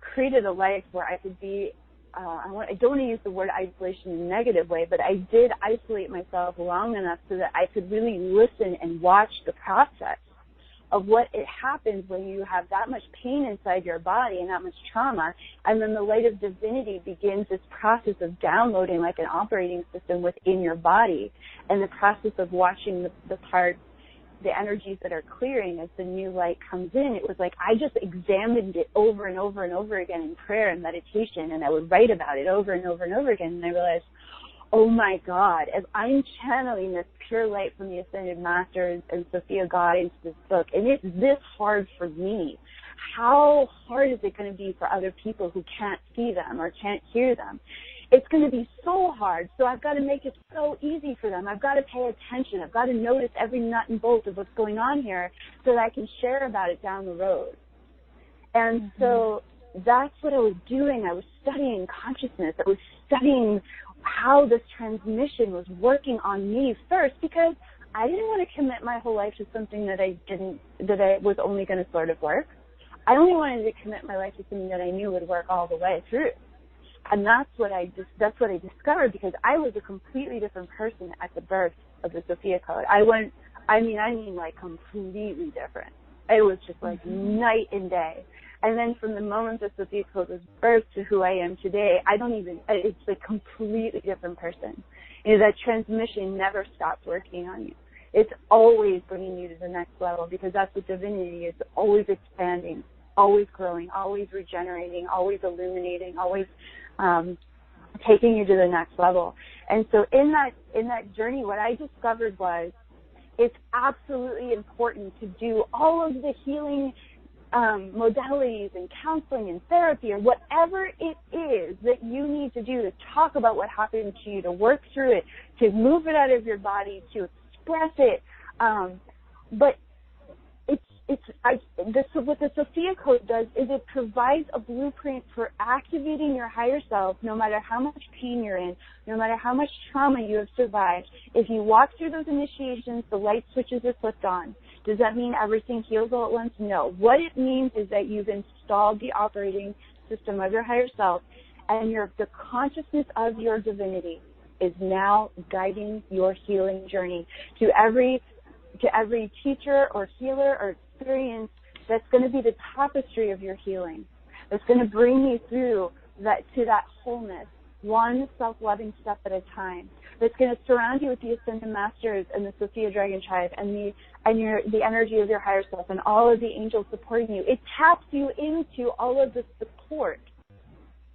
B: created a life where I could be, I don't want to use the word isolation in a negative way, but I did isolate myself long enough so that I could really listen and watch the process of what it happens when you have that much pain inside your body and that much trauma, and then the light of divinity begins this process of downloading like an operating system within your body, and the process of watching the parts, the energies that are clearing as the new light comes in. It was like I just examined it over and over and over again in prayer and meditation, and I would write about it over and over and over again, and I realized, oh my God, as I'm channeling this pure light from the Ascended Masters and Sophia God into this book, and it's this hard for me, how hard is it going to be for other people who can't see them or can't hear them? It's going to be so hard, so I've got to make it so easy for them. I've got to pay attention. I've got to notice every nut and bolt of what's going on here so that I can share about it down the road. And so that's what I was doing. I was studying consciousness. I was studying how this transmission was working on me first, because I didn't want to commit my whole life to something that I was only going to sort of work. I only wanted to commit my life to something that I knew would work all the way through. And that's what I discovered, because I was a completely different person at the birth of the Sophia Code. I mean like completely different. It was just like night and day. And then from the moment that Sophia Code was birthed to who I am today, it's a completely different person. That transmission never stops working on you. It's always bringing you to the next level, because that's what divinity is, always expanding, always growing, always regenerating, always illuminating, always taking you to the next level. And so in that journey, what I discovered was it's absolutely important to do all of the healing modalities and counseling and therapy or whatever it is that you need to do to talk about what happened to you, to work through it, to move it out of your body, to express it. But what the Sophia Code does is it provides a blueprint for activating your higher self, no matter how much pain you're in, no matter how much trauma you have survived. If you walk through those initiations, the light switches are flipped on. Does that mean everything heals all at once? No. What it means is that you've installed the operating system of your higher self, and the consciousness of your divinity is now guiding your healing journey. To every teacher or healer or experience, that's going to be the tapestry of your healing. That's going to bring you through to that wholeness, one self-loving step at a time. That's going to surround you with the Ascended Masters and the Sophia Dragon Tribe and the energy of your higher self and all of the angels supporting you. It taps you into all of the support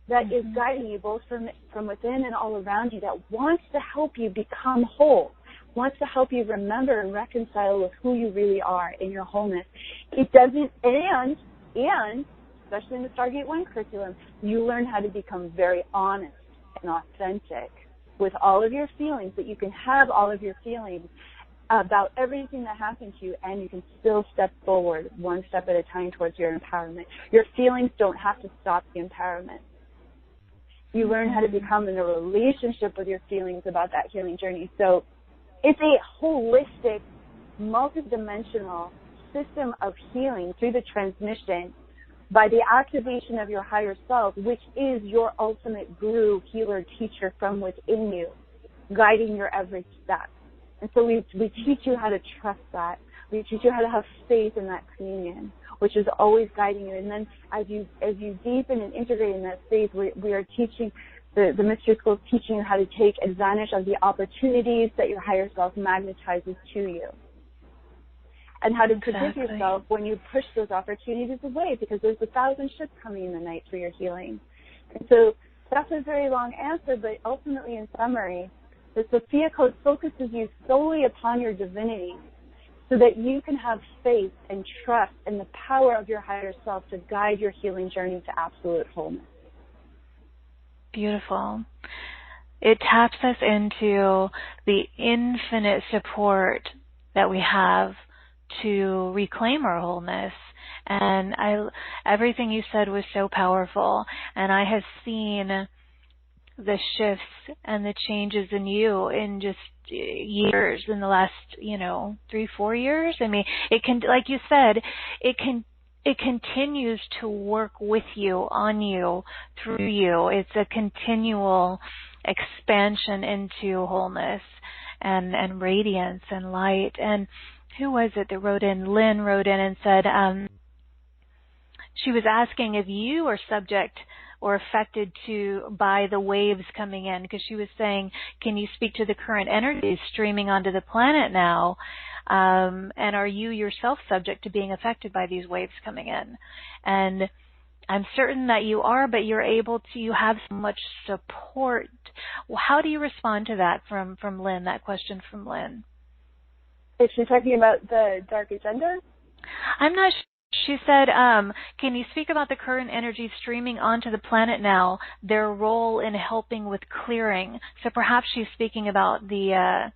B: that is guiding you both from within and all around you, that wants to help you become whole, wants to help you remember and reconcile with who you really are in your wholeness. It doesn't, and especially in the Stargate 1 curriculum, you learn how to become very honest and authentic with all of your feelings, that you can have all of your feelings about everything that happened to you, and you can still step forward one step at a time towards your empowerment. Your feelings don't have to stop the empowerment. You learn how to become in a relationship with your feelings about that healing journey. So it's a holistic, multidimensional system of healing through the transmission by the activation of your higher self, which is your ultimate guru, healer, teacher from within you, guiding your every step. And so we teach you how to trust that. We teach you how to have faith in that communion, which is always guiding you. And then as you deepen and integrate in that faith, we are teaching, the mystery school is teaching you how to take advantage of the opportunities that your higher self magnetizes to you, and how to protect yourself when you push those opportunities away, because there's 1,000 ships coming in the night for your healing. And so that's a very long answer, but ultimately, in summary, the Sophia Code focuses you solely upon your divinity, so that you can have faith and trust in the power of your higher self to guide your healing journey to absolute wholeness.
A: Beautiful. It taps us into the infinite support that we have to reclaim our wholeness. And everything you said was so powerful. And I have seen the shifts and the changes in you in just years, in the last, 3-4 years. I mean, it can, like you said, it continues to work with you, on you, through you. It's a continual expansion into wholeness and radiance and light. And who was it that wrote in? Lynn wrote in and said she was asking if you are subject or affected by the waves coming in, because she was saying, can you speak to the current energies streaming onto the planet now? And are you yourself subject to being affected by these waves coming in? And I'm certain that you are, but you have so much support. How do you respond to that from Lynn, that question from Lynn?
B: Is she talking about the dark agenda?
A: I'm not sure. She said, can you speak about the current energy streaming onto the planet now, their role in helping with clearing? So perhaps she's speaking about the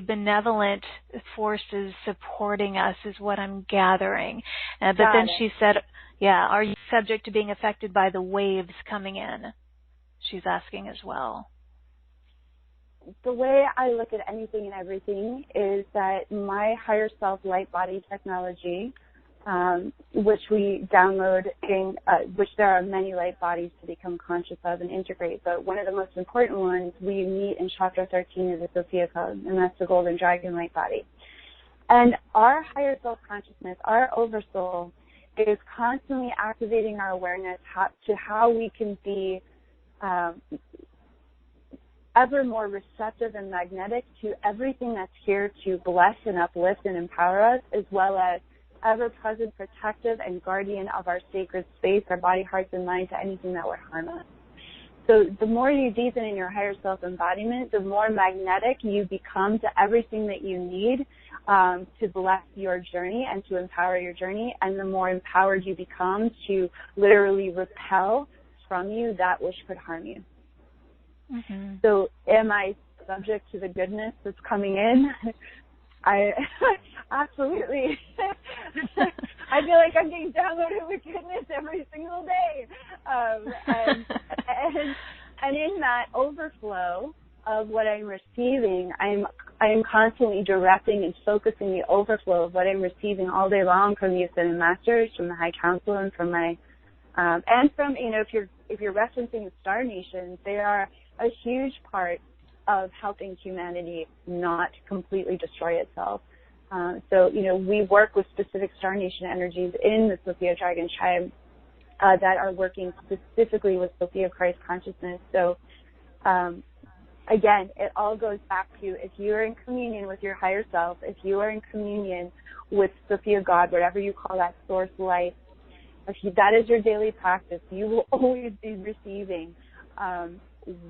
A: benevolent forces supporting us is what I'm gathering. But then she said, are you subject to being affected by the waves coming in? She's asking as well.
B: The way I look at anything and everything is that my higher self light body technology, which we download which there are many light bodies to become conscious of and integrate, but one of the most important ones we meet in chapter 13 of the Sophia Code, and that's the golden dragon light body. And our higher self consciousness, our oversoul, is constantly activating our awareness to how we can be ever more receptive and magnetic to everything that's here to bless and uplift and empower us, as well as ever-present protective and guardian of our sacred space, our body, hearts, and mind, to anything that would harm us. So the more you deepen in your higher self-embodiment, the more magnetic you become to everything that you need to bless your journey and to empower your journey, and the more empowered you become to literally repel from you that which could harm you. Mm-hmm. So am I subject to the goodness that's coming in? I absolutely. I feel like I'm getting downloaded with goodness every single day. And in that overflow of what I'm receiving, I am constantly directing and focusing the overflow of what I'm receiving all day long from the Ascended Masters, from the High Council, and from my and from, if you're referencing the Star Nations, they are a huge part of helping humanity not completely destroy itself. So we work with specific Star Nation energies in the Sophia Dragon Tribe that are working specifically with Sophia Christ consciousness. So, again, it all goes back to, if you are in communion with your higher self, if you are in communion with Sophia God, whatever you call that source life, that is your daily practice, you will always be receiving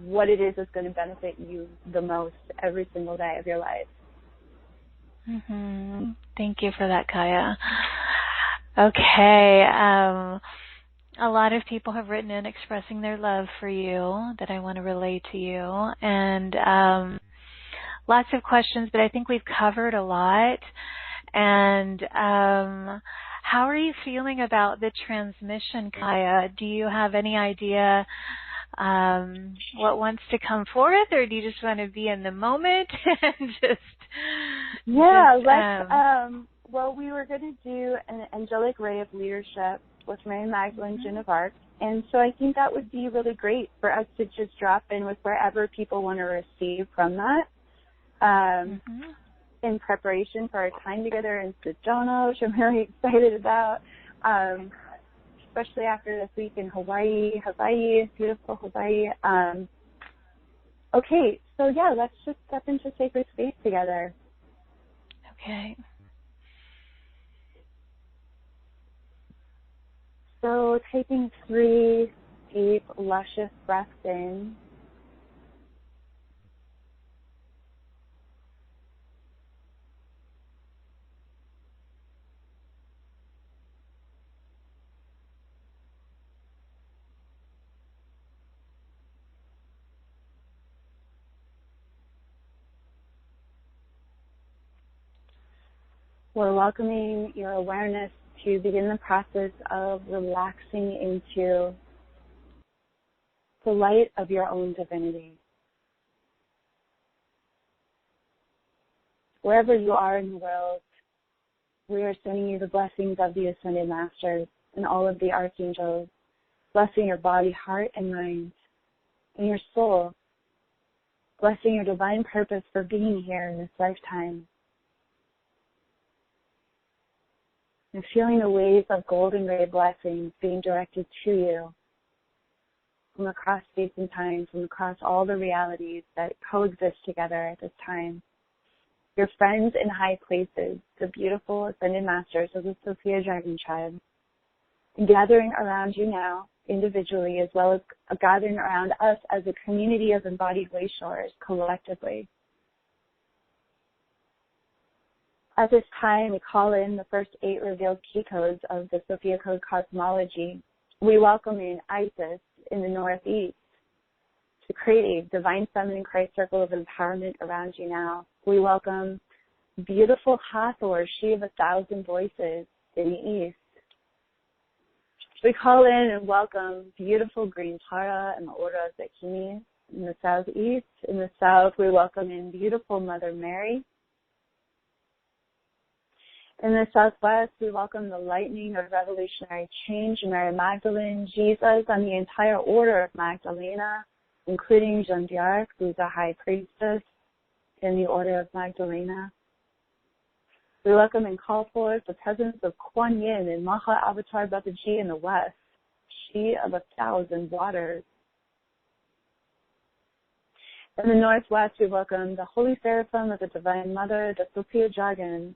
B: what it is that's going to benefit you the most every single day of your life.
A: Mm-hmm. Thank you for that, Kaia. Okay. A lot of people have written in expressing their love for you that I want to relay to you. And lots of questions, but I think we've covered a lot. And how are you feeling about the transmission, Kaia? Do you have any idea what wants to come forth, or do you just want to be in the moment and
B: well, we were going to do an angelic ray of leadership with Mary Magdalene, Joan of Arc, and so I think that would be really great for us to just drop in with wherever people want to receive from that in preparation for our time together in Sedona, which I'm really excited about. Especially after this week in Hawaii, beautiful Hawaii. Okay, so let's just step into sacred space together.
A: Okay.
B: So taking 3 deep, luscious breaths in. We're welcoming your awareness to begin the process of relaxing into the light of your own divinity. Wherever you are in the world, we are sending you the blessings of the Ascended Masters and all of the Archangels, blessing your body, heart, and mind, and your soul, blessing your divine purpose for being here in this lifetime. And feeling the waves of golden ray blessings being directed to you from across space and time, from across all the realities that coexist together at this time. Your friends in high places, the beautiful Ascended Masters of the Sophia Dragon Tribe, gathering around you now individually, as well as gathering around us as a community of embodied Wayshowers collectively. At this time, we call in the first 8 revealed key codes of the Sophia Code cosmology. We welcome in Isis in the Northeast to create a divine feminine Christ circle of empowerment around you now. We welcome beautiful Hathor, she of 1,000 voices, in the East. We call in and welcome beautiful Green Tara and the Order of Bikini in the Southeast. In the South, we welcome in beautiful Mother Mary. In the Southwest, we welcome the lightning of revolutionary change, Mary Magdalene, Jesus, and the entire Order of Magdalena, including Joan d'Arc, who's a high priestess in the Order of Magdalena. We welcome and call forth the presence of Kuan Yin and Maha Avatar Babaji in the West, she of 1,000 waters. In the Northwest, we welcome the Holy Seraphim of the Divine Mother, the Sophia Dragon.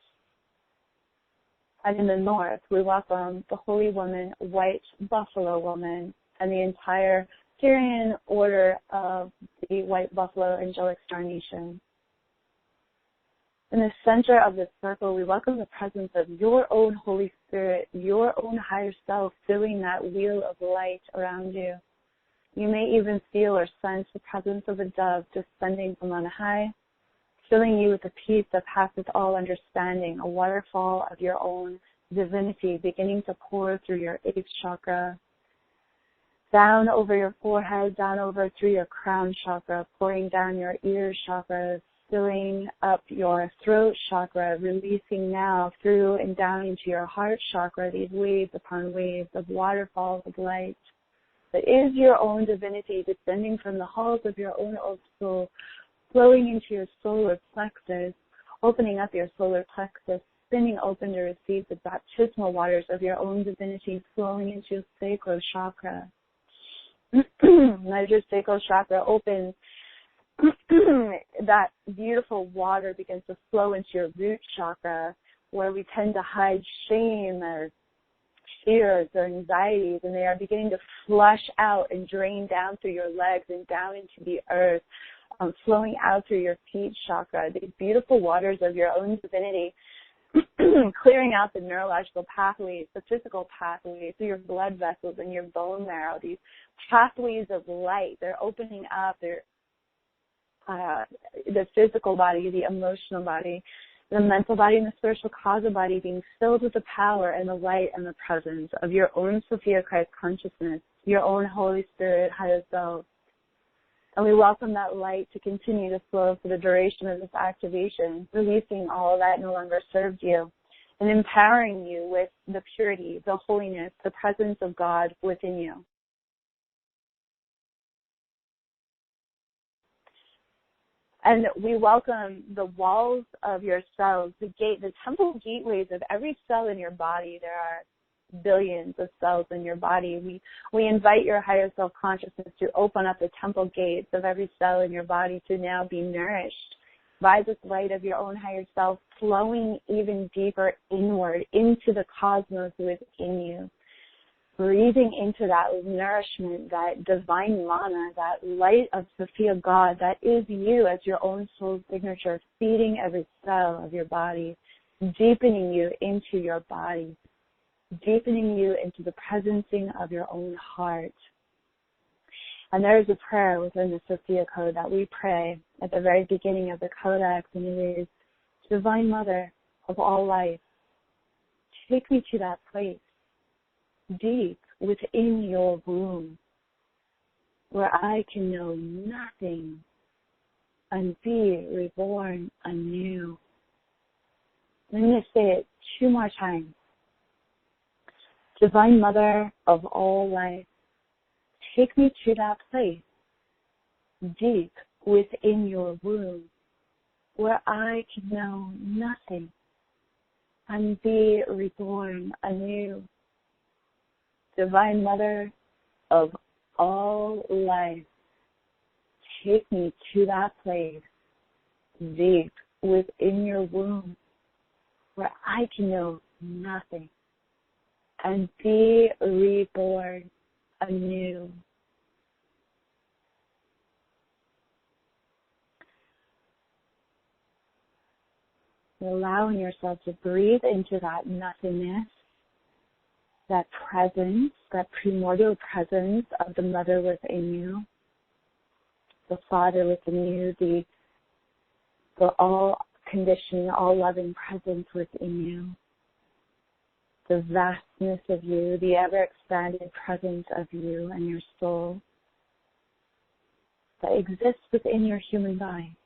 B: And in the North, we welcome the Holy Woman, White Buffalo Woman, and the entire Syrian Order of the White Buffalo Angelic Star Nation. In the center of this circle, we welcome the presence of your own Holy Spirit, your own higher self, filling that wheel of light around you. You may even feel or sense the presence of a dove descending from on high, filling you with a peace that passes all understanding, a waterfall of your own divinity beginning to pour through your 8th chakra, down over your forehead, down over through your crown chakra, pouring down your ear chakras, filling up your throat chakra, releasing now through and down into your heart chakra, these waves upon waves of waterfalls of light that is your own divinity descending from the halls of your own soul, flowing into your solar plexus, opening up your solar plexus, spinning open to receive the baptismal waters of your own divinity flowing into your sacral chakra. As your sacral chakra opens, that beautiful water begins to flow into your root chakra, where we tend to hide shame or fears or anxieties, and they are beginning to flush out and drain down through your legs and down into the earth, flowing out through your feet chakra, these beautiful waters of your own divinity, clearing out the neurological pathways, the physical pathways, through your blood vessels and your bone marrow, these pathways of light. They're opening up the physical body, the emotional body, the mental body, and the spiritual causal body being filled with the power and the light and the presence of your own Sophia Christ consciousness, your own Holy Spirit, higher self. And we welcome that light to continue to flow for the duration of this activation, releasing all that no longer served you and empowering you with the purity, the holiness, the presence of God within you. And we welcome the walls of your cells, the temple gateways of every cell in your body. There are billions of cells in your body. We invite your higher self-consciousness to open up the temple gates of every cell in your body to now be nourished by this light of your own higher self, flowing even deeper inward into the cosmos within you. Breathing into that nourishment, that divine mana, that light of Sophia God that is you as your own soul signature, feeding every cell of your body, deepening you into your body, deepening you into the presencing of your own heart. And there is a prayer within the Sophia Code that we pray at the very beginning of the Codex, and it is, Divine Mother of all life, take me to that place deep within your womb where I can know nothing and be reborn anew. I'm going to say it 2 more times. Divine Mother of all life, take me to that place deep within your womb where I can know nothing and be reborn anew. Divine Mother of all life, take me to that place deep within your womb where I can know nothing and be reborn anew. Allowing yourself to breathe into that nothingness, that presence, that primordial presence of the Mother within you, the Father within you, the all-conditioning, all-loving presence within you, the vastness of you, the ever-expanded presence of you and your soul that exists within your human body.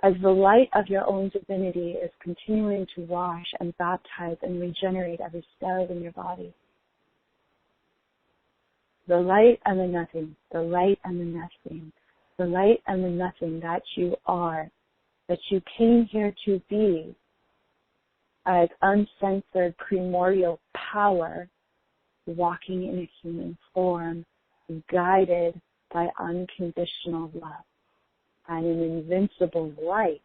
B: As the light of your own divinity is continuing to wash and baptize and regenerate every cell in your body. The light and the nothing, the light and the nothing, the light and the nothing that you are, that you came here to be as uncensored primordial power, walking in a human form, guided by unconditional love. And an invincible light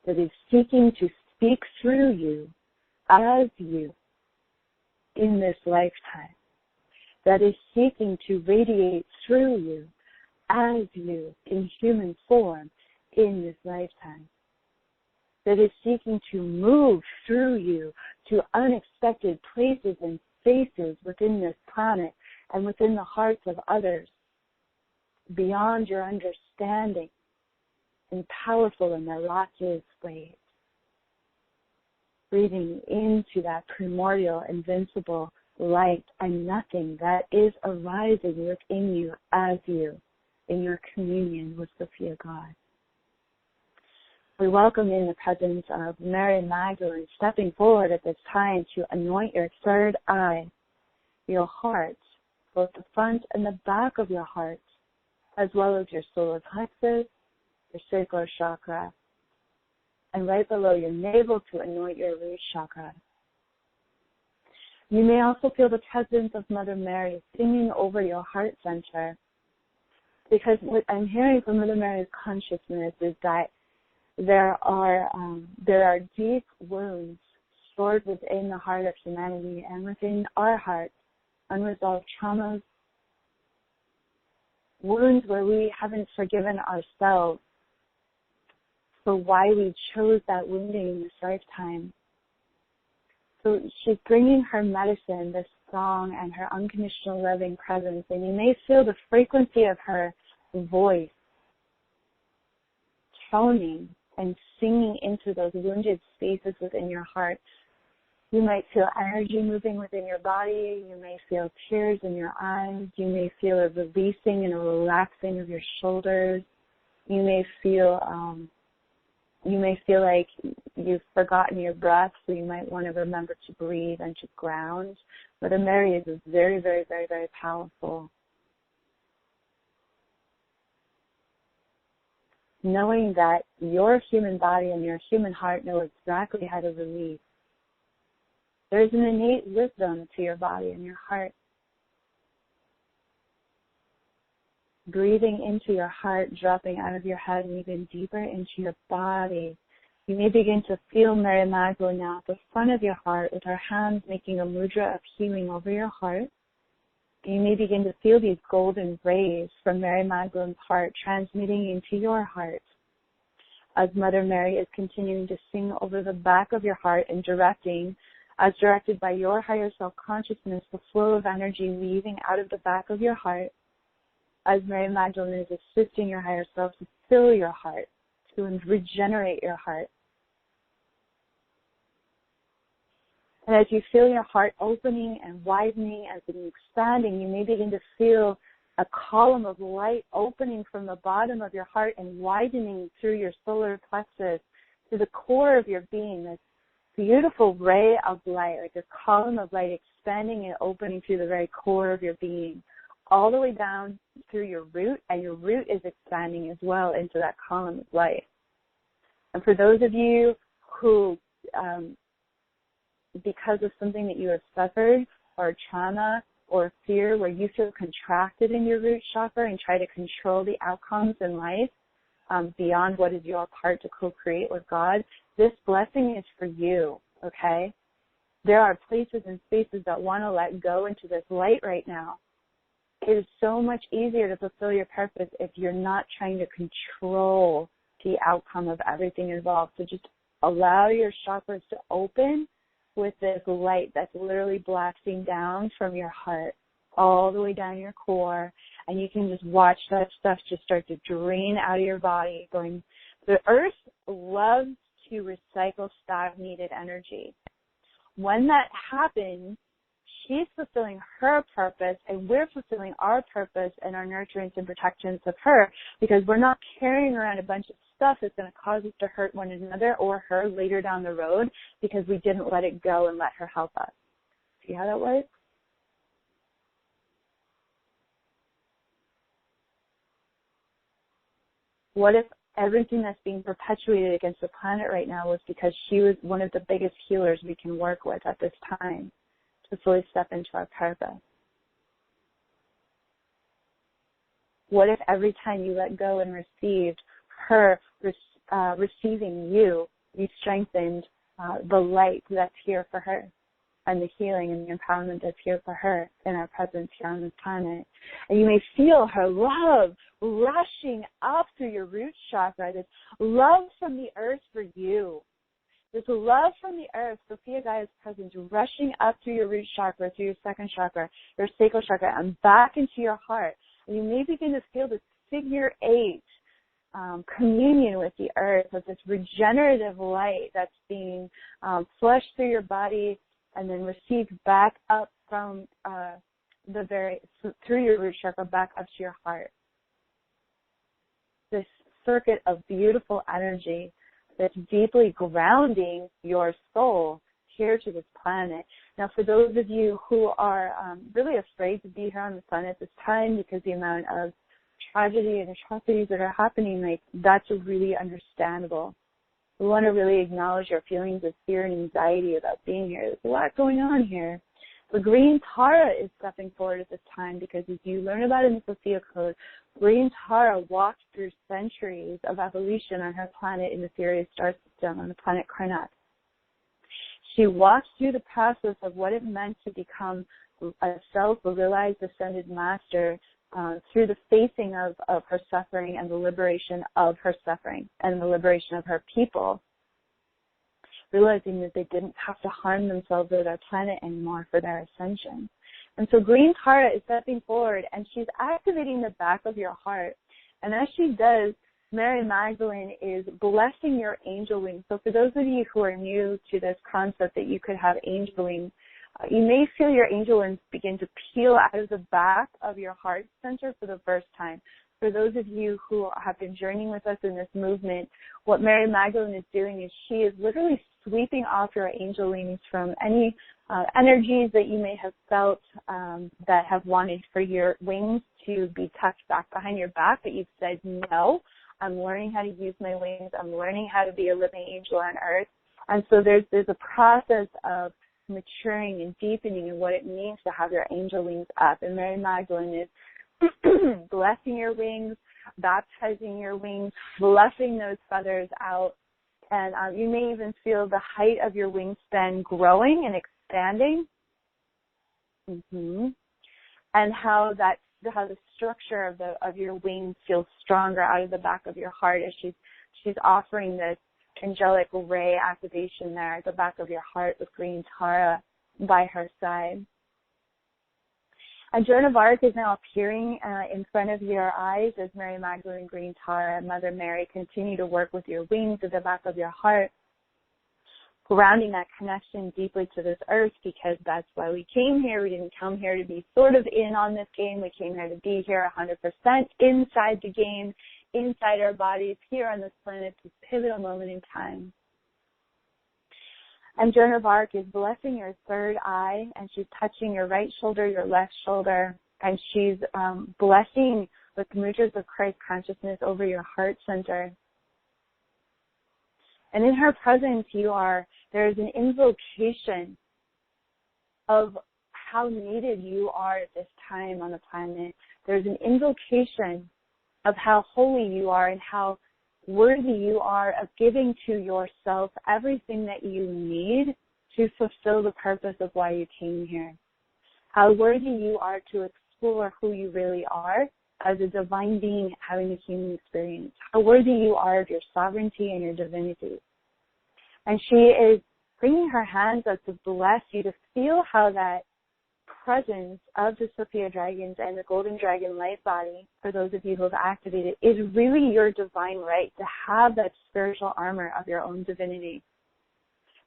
B: that is seeking to speak through you as you in this lifetime, that is seeking to radiate through you as you in human form in this lifetime, that is seeking to move through you to unexpected places and spaces within this planet and within the hearts of others, beyond your understanding, in powerful and miraculous ways. Breathing into that primordial, invincible light and nothing that is arising within you as you, in your communion with Sophia God. We welcome in the presence of Mary Magdalene stepping forward at this time to anoint your third eye, your heart, both the front and the back of your heart, as well as your solar plexus, your sacral chakra, and right below your navel to anoint your root chakra. You may also feel the presence of Mother Mary singing over your heart center, because what I'm hearing from Mother Mary's consciousness is that there are deep wounds stored within the heart of humanity and within our hearts, unresolved traumas, wounds where we haven't forgiven ourselves for why we chose that wounding in this lifetime. So she's bringing her medicine, this song, and her unconditional loving presence, and you may feel the frequency of her voice toning and singing into those wounded spaces within your heart. You might feel energy moving within your body. You may feel tears in your eyes. You may feel a releasing and a relaxing of your shoulders. You may feel like you've forgotten your breath, so you might want to remember to breathe and to ground. Mother Mary is very, very, very, very powerful. Knowing that your human body and your human heart know exactly how to release. There's an innate wisdom to your body and your heart. Breathing into your heart, dropping out of your head and even deeper into your body. You may begin to feel Mary Magdalene now at the front of your heart with her hands making a mudra of healing over your heart. You may begin to feel these golden rays from Mary Magdalene's heart transmitting into your heart as Mother Mary is continuing to sing over the back of your heart and directing, as directed by your higher self-consciousness, the flow of energy weaving out of the back of your heart as Mary Magdalene is assisting your higher self to fill your heart, to regenerate your heart. And as you feel your heart opening and widening and expanding, you may begin to feel a column of light opening from the bottom of your heart and widening through your solar plexus to the core of your being, this beautiful ray of light, like a column of light expanding and opening through the very core of your being, all the way down through your root, and your root is expanding as well into that column of light. And for those of you who, because of something that you have suffered, or trauma, or fear, where you feel contracted in your root chakra and try to control the outcomes in life beyond what is your part to co-create with God, this blessing is for you, okay? There are places and spaces that want to let go into this light right now. It is so much easier to fulfill your purpose if you're not trying to control the outcome of everything involved. So just allow your chakras to open with this light that's literally blasting down from your heart all the way down your core, and you can just watch that stuff just start to drain out of your body. The earth loves to recycle stagnated energy. When that happens, she's fulfilling her purpose, and we're fulfilling our purpose and our nurturance and protections of her, because we're not carrying around a bunch of stuff that's going to cause us to hurt one another or her later down the road because we didn't let it go and let her help us. See how that works? What if everything that's being perpetuated against the planet right now was because she was one of the biggest healers we can work with at this time to fully step into our purpose? What if every time you let go and received her receiving you strengthened the light that's here for her, and the healing and the empowerment that's here for her in our presence here on this planet? And you may feel her love rushing up through your root chakra, this love from the earth for you. This love from the earth, Sophia Gaia's presence, rushing up through your root chakra, through your second chakra, your sacral chakra, and back into your heart. And you may begin to feel this figure 8 communion with the earth, with this regenerative light that's being flushed through your body and then received back up from through your root chakra back up to your heart. This circuit of beautiful energy that's deeply grounding your soul here to this planet. Now, for those of you who are really afraid to be here on the planet at this time because the amount of tragedy and atrocities that are happening, like, that's really understandable. We want to really acknowledge your feelings of fear and anxiety about being here. There's a lot going on here. The green Tara is stepping forward at this time because, as you learn about in the Sophia Code, green Tara walked through centuries of evolution on her planet in the Sirius star system, on the planet Karnak. She walked through the process of what it meant to become a self-realized ascended master through the facing of her suffering and the liberation of her suffering and the liberation of her people, realizing that they didn't have to harm themselves or their planet anymore for their ascension. And so green Tara is stepping forward, and she's activating the back of your heart. And as she does, Mary Magdalene is blessing your angel wings. So for those of you who are new to this concept that you could have angel wings, you may feel your angel wings begin to peel out of the back of your heart center for the first time. For those of you who have been journeying with us in this movement, what Mary Magdalene is doing is she is literally sweeping off your angel wings from any energies that you may have felt that have wanted for your wings to be tucked back behind your back, but you've said, no, I'm learning how to use my wings. I'm learning how to be a living angel on earth. And so there's a process of maturing and deepening in what it means to have your angel wings up. And Mary Magdalene is blessing your wings, baptizing your wings, blessing those feathers out. And you may even feel the height of your wingspan growing and expanding. And how the structure of your wings feels stronger out of the back of your heart as she's offering this angelic ray activation there at the back of your heart with green Tara by her side. A Joan of Arc is now appearing in front of your eyes as Mary Magdalene, green Tara, and Mother Mary continue to work with your wings at the back of your heart, grounding that connection deeply to this earth, because that's why we came here. We didn't come here to be sort of in on this game. We came here to be here 100% inside the game, inside our bodies, here on this planet, this pivotal moment in time. And Joan of Arc is blessing your third eye, and she's touching your right shoulder, your left shoulder, and she's blessing with mudras of Christ consciousness over your heart center. And in her presence, there is an invocation of how needed you are at this time on the planet. There's an invocation of how holy you are and how worthy you are of giving to yourself everything that you need to fulfill the purpose of why you came here. How worthy you are to explore who you really are as a divine being having a human experience. How worthy you are of your sovereignty and your divinity. And she is bringing her hands up to bless you, to feel how that presence of the Sophia Dragons and the Golden Dragon light body, for those of you who have activated, is really your divine right to have that spiritual armor of your own divinity.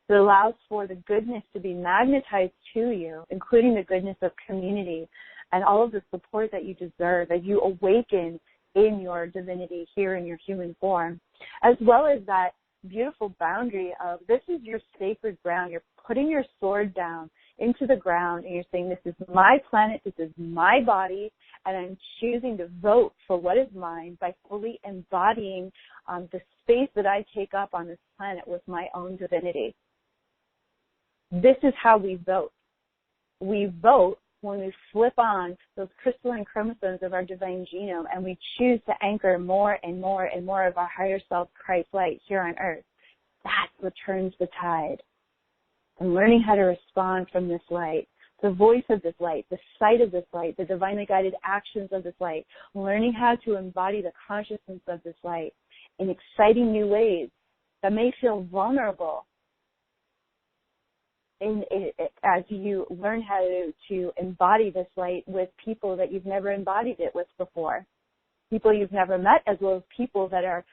B: It allows for the goodness to be magnetized to you, including the goodness of community and all of the support that you deserve as you awaken in your divinity here in your human form, as well as that beautiful boundary of this is your sacred ground. You're putting your sword down into the ground and you're saying, this is my planet, this is my body, and I'm choosing to vote for what is mine by fully embodying the space that I take up on this planet with my own divinity. This is how we vote. We vote when we flip on those crystalline chromosomes of our divine genome and we choose to anchor more and more and more of our higher self, Christ light, here on earth. That's what turns the tide. And learning how to respond from this light, the voice of this light, the sight of this light, the divinely guided actions of this light, learning how to embody the consciousness of this light in exciting new ways that may feel vulnerable as you learn how to embody this light with people that you've never embodied it with before, people you've never met, as well as people that are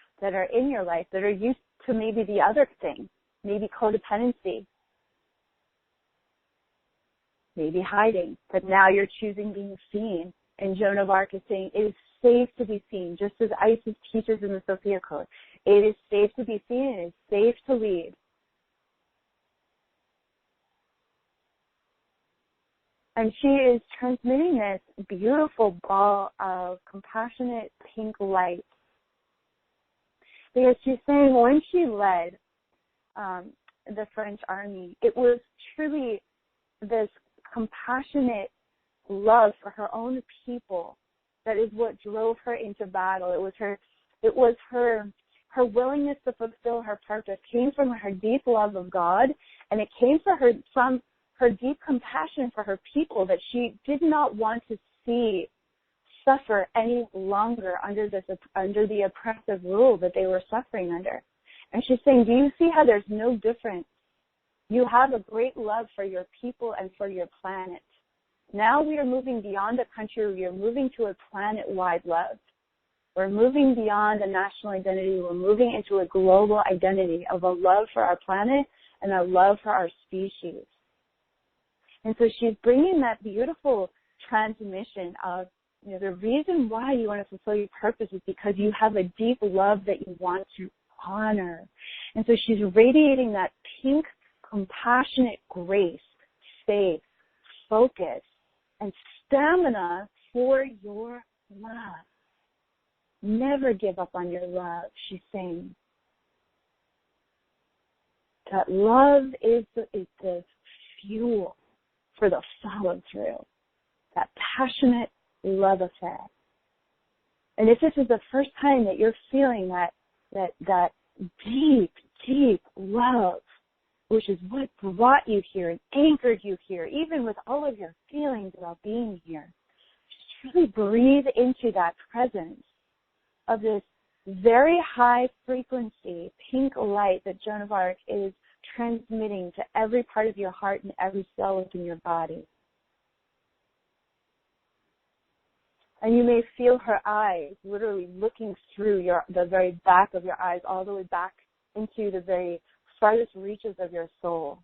B: in your life that are used to maybe the other thing, maybe codependency, maybe hiding, but now you're choosing being seen. And Joan of Arc is saying it is safe to be seen, just as Isis teaches in the Sophia Code. It is safe to be seen, it is safe to lead. And she is transmitting this beautiful ball of compassionate pink light. Because she's saying when she led the French army, it was truly this compassionate love for her own people that is what drove her into battle. It was her willingness to fulfill her purpose came from her deep love of God, and it came from her deep compassion for her people that she did not want to see suffer any longer under the oppressive rule that they were suffering under. And she's saying, do you see how there's no difference? You have a great love for your people and for your planet. Now we are moving beyond a country. We are moving to a planet-wide love. We're moving beyond a national identity. We're moving into a global identity of a love for our planet and a love for our species. And so she's bringing that beautiful transmission of, the reason why you want to fulfill your purpose is because you have a deep love that you want to honor. And so she's radiating that pink, compassionate grace, faith, focus, and stamina for your love. Never give up on your love, she's saying. That love is the fuel for the follow-through, that passionate love affair. And if this is the first time that you're feeling that deep, deep love, which is what brought you here and anchored you here, even with all of your feelings about being here, just really breathe into that presence of this very high frequency pink light that Joan of Arc is transmitting to every part of your heart and every cell within your body. And you may feel her eyes literally looking through the very back of your eyes, all the way back into the very farthest reaches of your soul.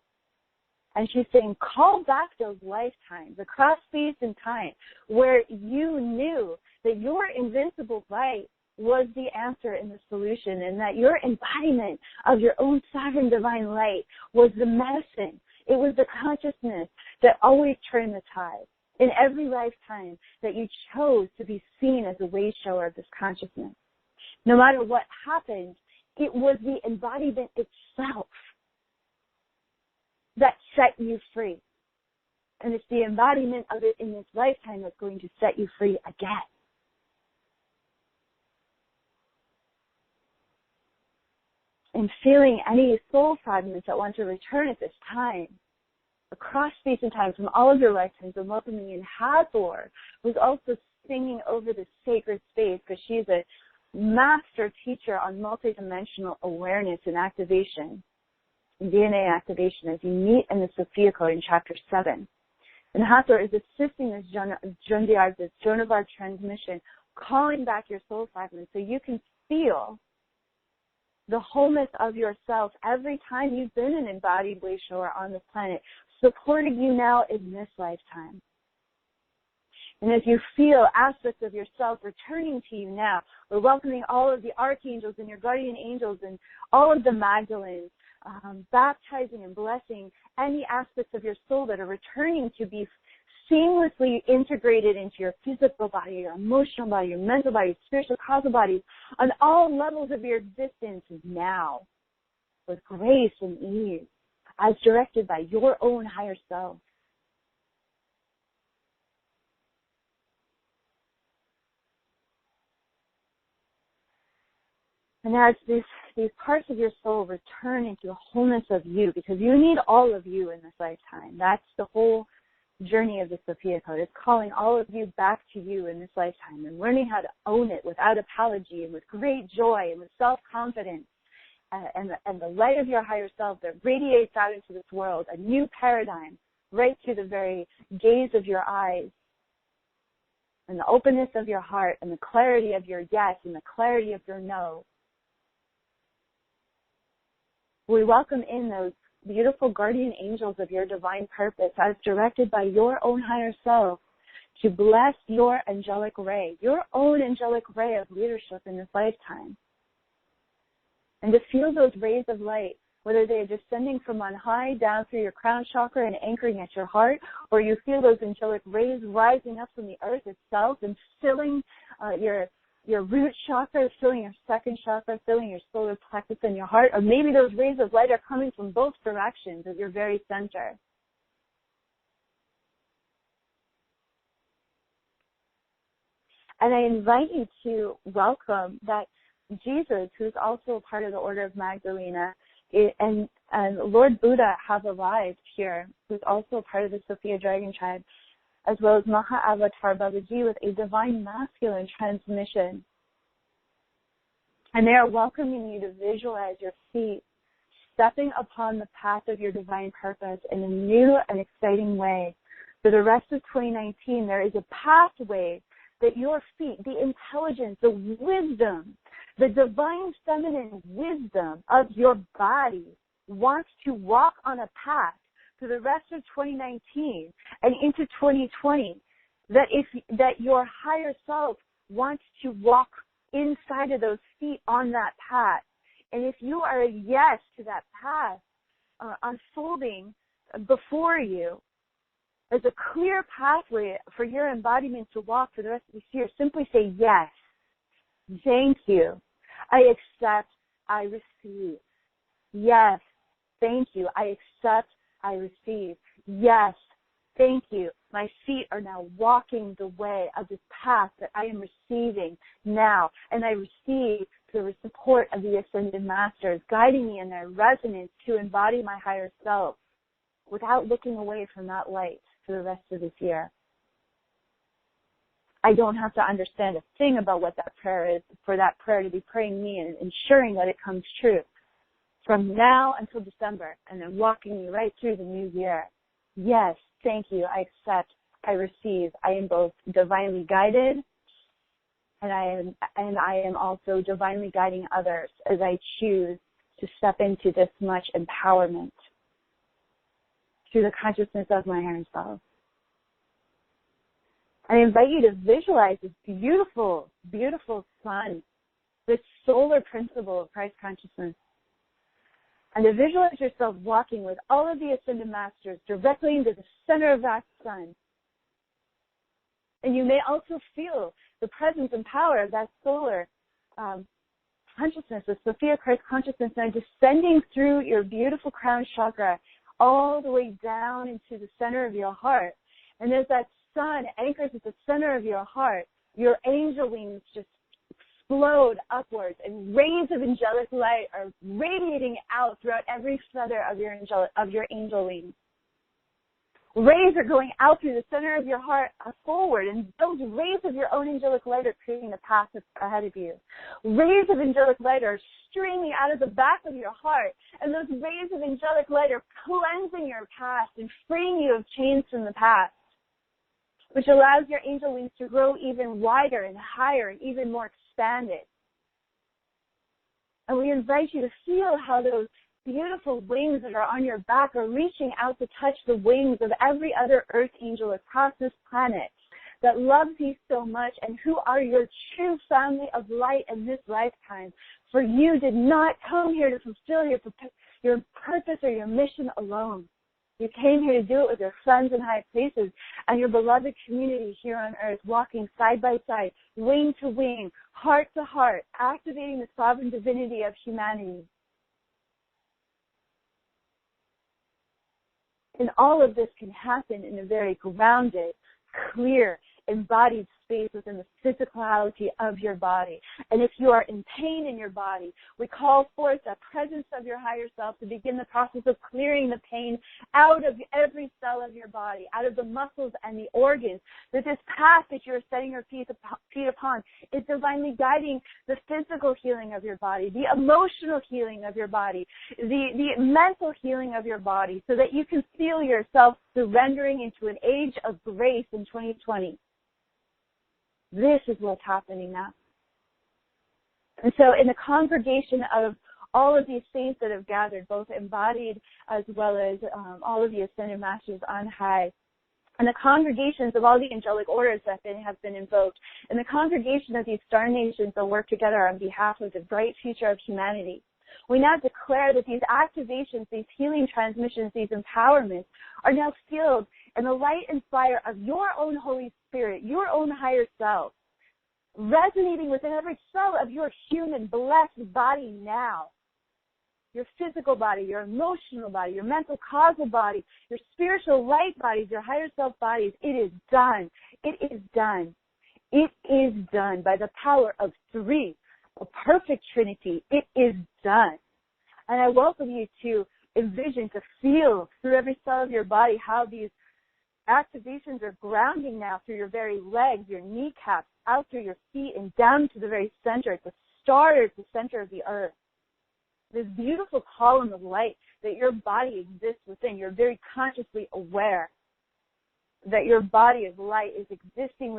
B: And she's saying, call back those lifetimes across space and time where you knew that your invincible light was the answer and the solution, and that your embodiment of your own sovereign divine light was the medicine. It was the consciousness that always turned the tide. In every lifetime that you chose to be seen as a wayshower of this consciousness. No matter what happened, it was the embodiment itself that set you free. And it's the embodiment of it in this lifetime that's going to set you free again. And feeling any soul fragments that want to return at this time, across space and time from all of your lifetimes, and welcoming in Hathor, who's also singing over the sacred space because she's a master teacher on multidimensional awareness and activation, DNA activation, as you meet in the Sophia Code in Chapter 7. And Hathor is assisting this Joan of Arc transmission, calling back your soul fragments so you can feel the wholeness of yourself every time you've been an embodied wayshower on this planet, supporting you now in this lifetime. And as you feel aspects of yourself returning to you now, we're welcoming all of the archangels and your guardian angels and all of the Magdalens, baptizing and blessing any aspects of your soul that are returning to be seamlessly integrated into your physical body, your emotional body, your mental body, your spiritual causal bodies, on all levels of your existence now, with grace and ease, as directed by your own higher self. And as these parts of your soul return into the wholeness of you, because you need all of you in this lifetime. That's the whole journey of the Sophia Code. It's calling all of you back to you in this lifetime and learning how to own it without apology and with great joy and with self-confidence and the light of your higher self that radiates out into this world, a new paradigm right through the very gaze of your eyes and the openness of your heart and the clarity of your yes and the clarity of your no. We welcome in those beautiful guardian angels of your divine purpose as directed by your own higher self to bless your angelic ray, your own angelic ray of leadership in this lifetime. And to feel those rays of light, whether they are descending from on high down through your crown chakra and anchoring at your heart, or you feel those angelic rays rising up from the earth itself and filling your root chakra, filling your second chakra, filling your solar plexus and your heart, or maybe those rays of light are coming from both directions at your very center. And I invite you to welcome that Jesus, who's also a part of the Order of Magdalena, and Lord Buddha have arrived here, who's also a part of the Sophia Dragon Tribe, as well as Maha Avatar Babaji with a divine masculine transmission. And they are welcoming you to visualize your feet stepping upon the path of your divine purpose in a new and exciting way. For the rest of 2019, there is a pathway that your feet, the intelligence, the wisdom, the divine feminine wisdom of your body wants to walk on a path for the rest of 2019 and into 2020, that your higher self wants to walk inside of those feet on that path. And if you are a yes to that path unfolding before you as a clear pathway for your embodiment to walk for the rest of this year, simply say yes. Thank you. I accept. I receive. Yes. Thank you. I accept. I receive. Yes. Thank you. My feet are now walking the way of this path that I am receiving now. And I receive the support of the Ascended Masters, guiding me in their resonance to embody my higher self without looking away from that light for the rest of this year. I don't have to understand a thing about what that prayer is for that prayer to be praying me and ensuring that it comes true from now until December, and then walking me right through the new year. Yes, thank you. I accept. I receive. I am both divinely guided, and I am also divinely guiding others as I choose to step into this much empowerment through the consciousness of my higher self. I invite you to visualize this beautiful, beautiful sun, this solar principle of Christ consciousness. And to visualize yourself walking with all of the Ascended Masters directly into the center of that sun. And you may also feel the presence and power of that solar consciousness, the Sophia Christ consciousness, now descending through your beautiful crown chakra all the way down into the center of your heart. And as that sun anchors at the center of your heart, your angel wings just explode upwards, and rays of angelic light are radiating out throughout every feather of your angel wings. Rays are going out through the center of your heart forward, and those rays of your own angelic light are creating the path ahead of you. Rays of angelic light are streaming out of the back of your heart, and those rays of angelic light are cleansing your past and freeing you of chains from the past, which allows your angel wings to grow even wider and higher and even more expanded. And we invite you to feel how those beautiful wings that are on your back are reaching out to touch the wings of every other earth angel across this planet that loves you so much and who are your true family of light in this lifetime. For you did not come here to fulfill your purpose or your mission alone. You came here to do it with your friends in high places and your beloved community here on earth, walking side by side, wing to wing, heart to heart, activating the sovereign divinity of humanity. And all of this can happen in a very grounded, clear, embodied space within the physicality of your body. And if you are in pain in your body, we call forth the presence of your higher self to begin the process of clearing the pain out of every cell of your body, out of the muscles and the organs. That this path that you're setting your feet upon is divinely guiding the physical healing of your body, the emotional healing of your body, the mental healing of your body, so that you can feel yourself surrendering into an age of grace in 2020. This is what's happening now. And so in the congregation of all of these saints that have gathered, both embodied as well as all of the Ascended Masters on high, and the congregations of all the angelic orders that have been invoked, and the congregation of these star nations that work together on behalf of the bright future of humanity, we now declare that these activations, these healing transmissions, these empowerments are now filled in the light and fire of your own Holy Spirit, your own higher self, resonating within every cell of your human blessed body now. Your physical body, your emotional body, your mental causal body, your spiritual light bodies, your higher self bodies. It is done. It is done. It is done by the power of three, a perfect Trinity. It is done. And I welcome you to envision, to feel through every cell of your body how these activations are grounding now through your very legs, your kneecaps, out through your feet and down to the very center, at the star, at the center of the earth. This beautiful column of light that your body exists within. You're very consciously aware that your body of light is existing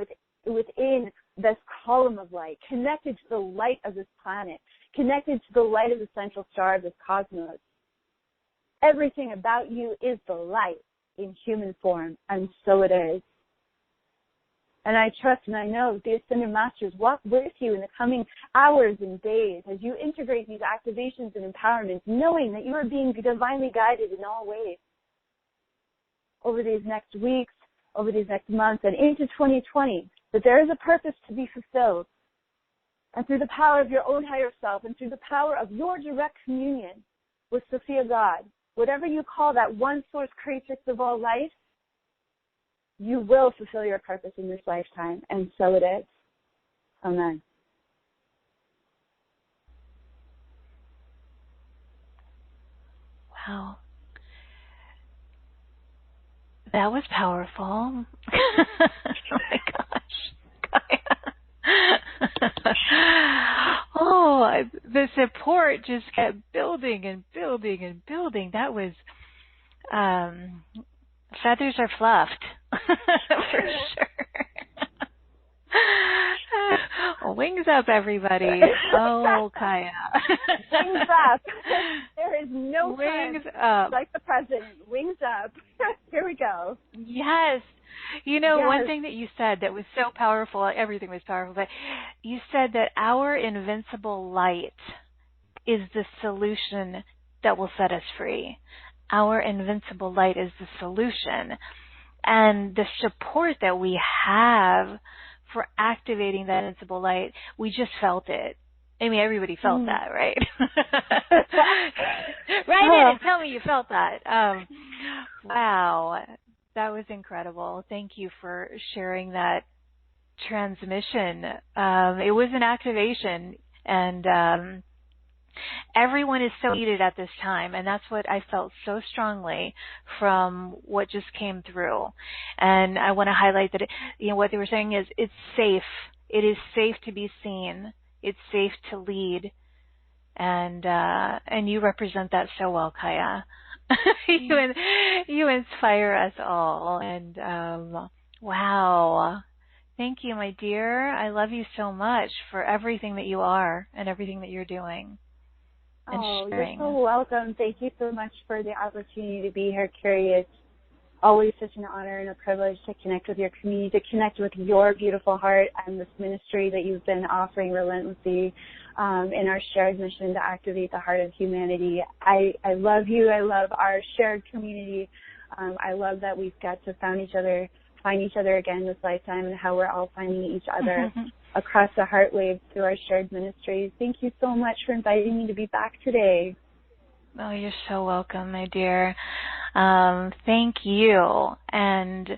B: within this column of light, connected to the light of this planet, connected to the light of the central star of this cosmos. Everything about you is the light in human form, and so it is. And I trust and I know the Ascended Masters walk with you in the coming hours and days as you integrate these activations and empowerments, knowing that you are being divinely guided in all ways over these next weeks, over these next months, and into 2020, that there is a purpose to be fulfilled. And through the power of your own higher self and through the power of your direct communion with Sophia God, whatever you call that one source creatrix of all life, you will fulfill your purpose in this lifetime, and so it is. Amen.
A: Wow. That was powerful. Oh my gosh. The support just kept building and building and building. That was, feathers are fluffed. For sure. Wings up, everybody. Oh, Kaia.
B: Wings up. There is no
A: wings
B: time
A: up.
B: like the present. Wings up. Here we go.
A: Yes. You know,
B: Yes.
A: one thing that you said that was so powerful, everything was powerful, but you said that our invincible light is the solution that will set us free. Our invincible light is the solution. And the support that we have for activating that invincible light, we just felt it. I mean, everybody felt that, right? Right in, tell me you felt that. Wow. That was incredible. Thank you for sharing that transmission. It was an activation, and everyone is so needed at this time, and that's what I felt so strongly from what just came through. And I want to highlight that, what they were saying is it's safe. It is safe to be seen. It's safe to lead, and you represent that so well, Kaia. You inspire us all, and wow. Thank you, my dear. I love you so much for everything that you are and everything that you're doing.
B: Oh, you're so welcome. Thank you so much for the opportunity to be here, Carrie. It's always such an honor and a privilege to connect with your community, to connect with your beautiful heart and this ministry that you've been offering relentlessly in our shared mission to activate the heart of humanity. I love you. I love our shared community. I love that we've got to find each other again this lifetime, and how we're all finding each other across the heart waves through our shared ministries. Thank you so much for inviting me to be back today.
A: Oh, you're so welcome, my dear. Thank you. And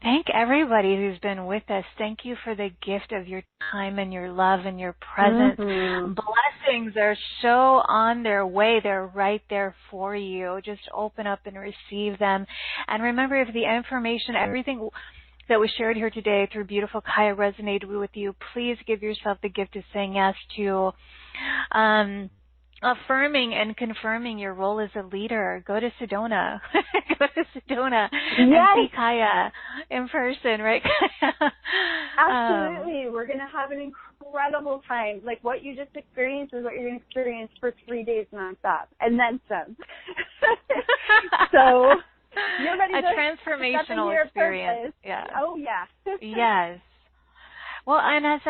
A: thank everybody who's been with us. Thank you for the gift of your time and your love and your presence. Blessings are so on their way. They're right there for you. Just open up and receive them. And remember, if the information, everything that was shared here today through beautiful Kaia resonated with you, please give yourself the gift of saying yes to affirming and confirming your role as a leader. Go to Sedona. Go to Sedona and see Kaia in person, right?
B: Absolutely. We're going to have an incredible time. Like, what you just experienced is what you're going to experience for 3 days nonstop, and then some. So you're ready to
A: transformational experience. Yeah.
B: Oh, yeah.
A: Yes. Well, and as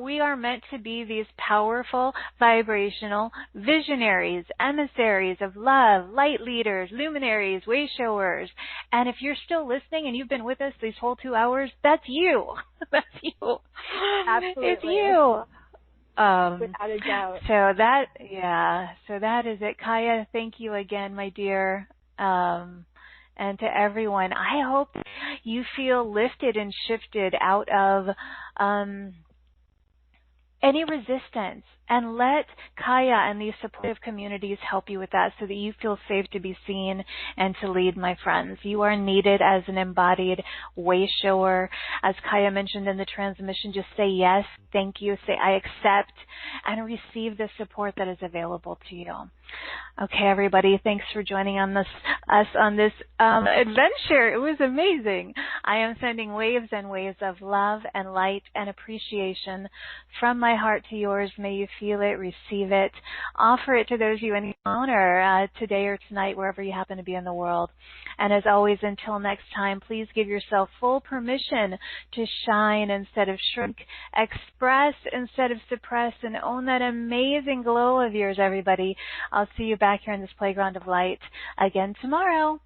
A: we are meant to be these powerful, vibrational visionaries, emissaries of love, light leaders, luminaries, wayshowers. And if you're still listening and you've been with us these whole 2 hours, that's you. That's you.
B: Absolutely.
A: It's you.
B: Without a doubt.
A: So that is it. Kaia, thank you again, my dear. And to everyone, I hope you feel lifted and shifted out of any resistance, and let Kaia and these supportive communities help you with that, so that you feel safe to be seen and to lead, my friends. You are needed as an embodied wayshower. As Kaia mentioned in the transmission, just say yes, thank you, say I accept, and receive the support that is available to you. Okay, everybody, thanks for joining us on this adventure. It was amazing. I am sending waves and waves of love and light and appreciation from my heart to yours. May you feel it, receive it, offer it to those you encounter today or tonight, wherever you happen to be in the world. And as always, until next time, please give yourself full permission to shine instead of shrink, express instead of suppress, and own that amazing glow of yours, everybody. I'll see you back here in this playground of light again tomorrow.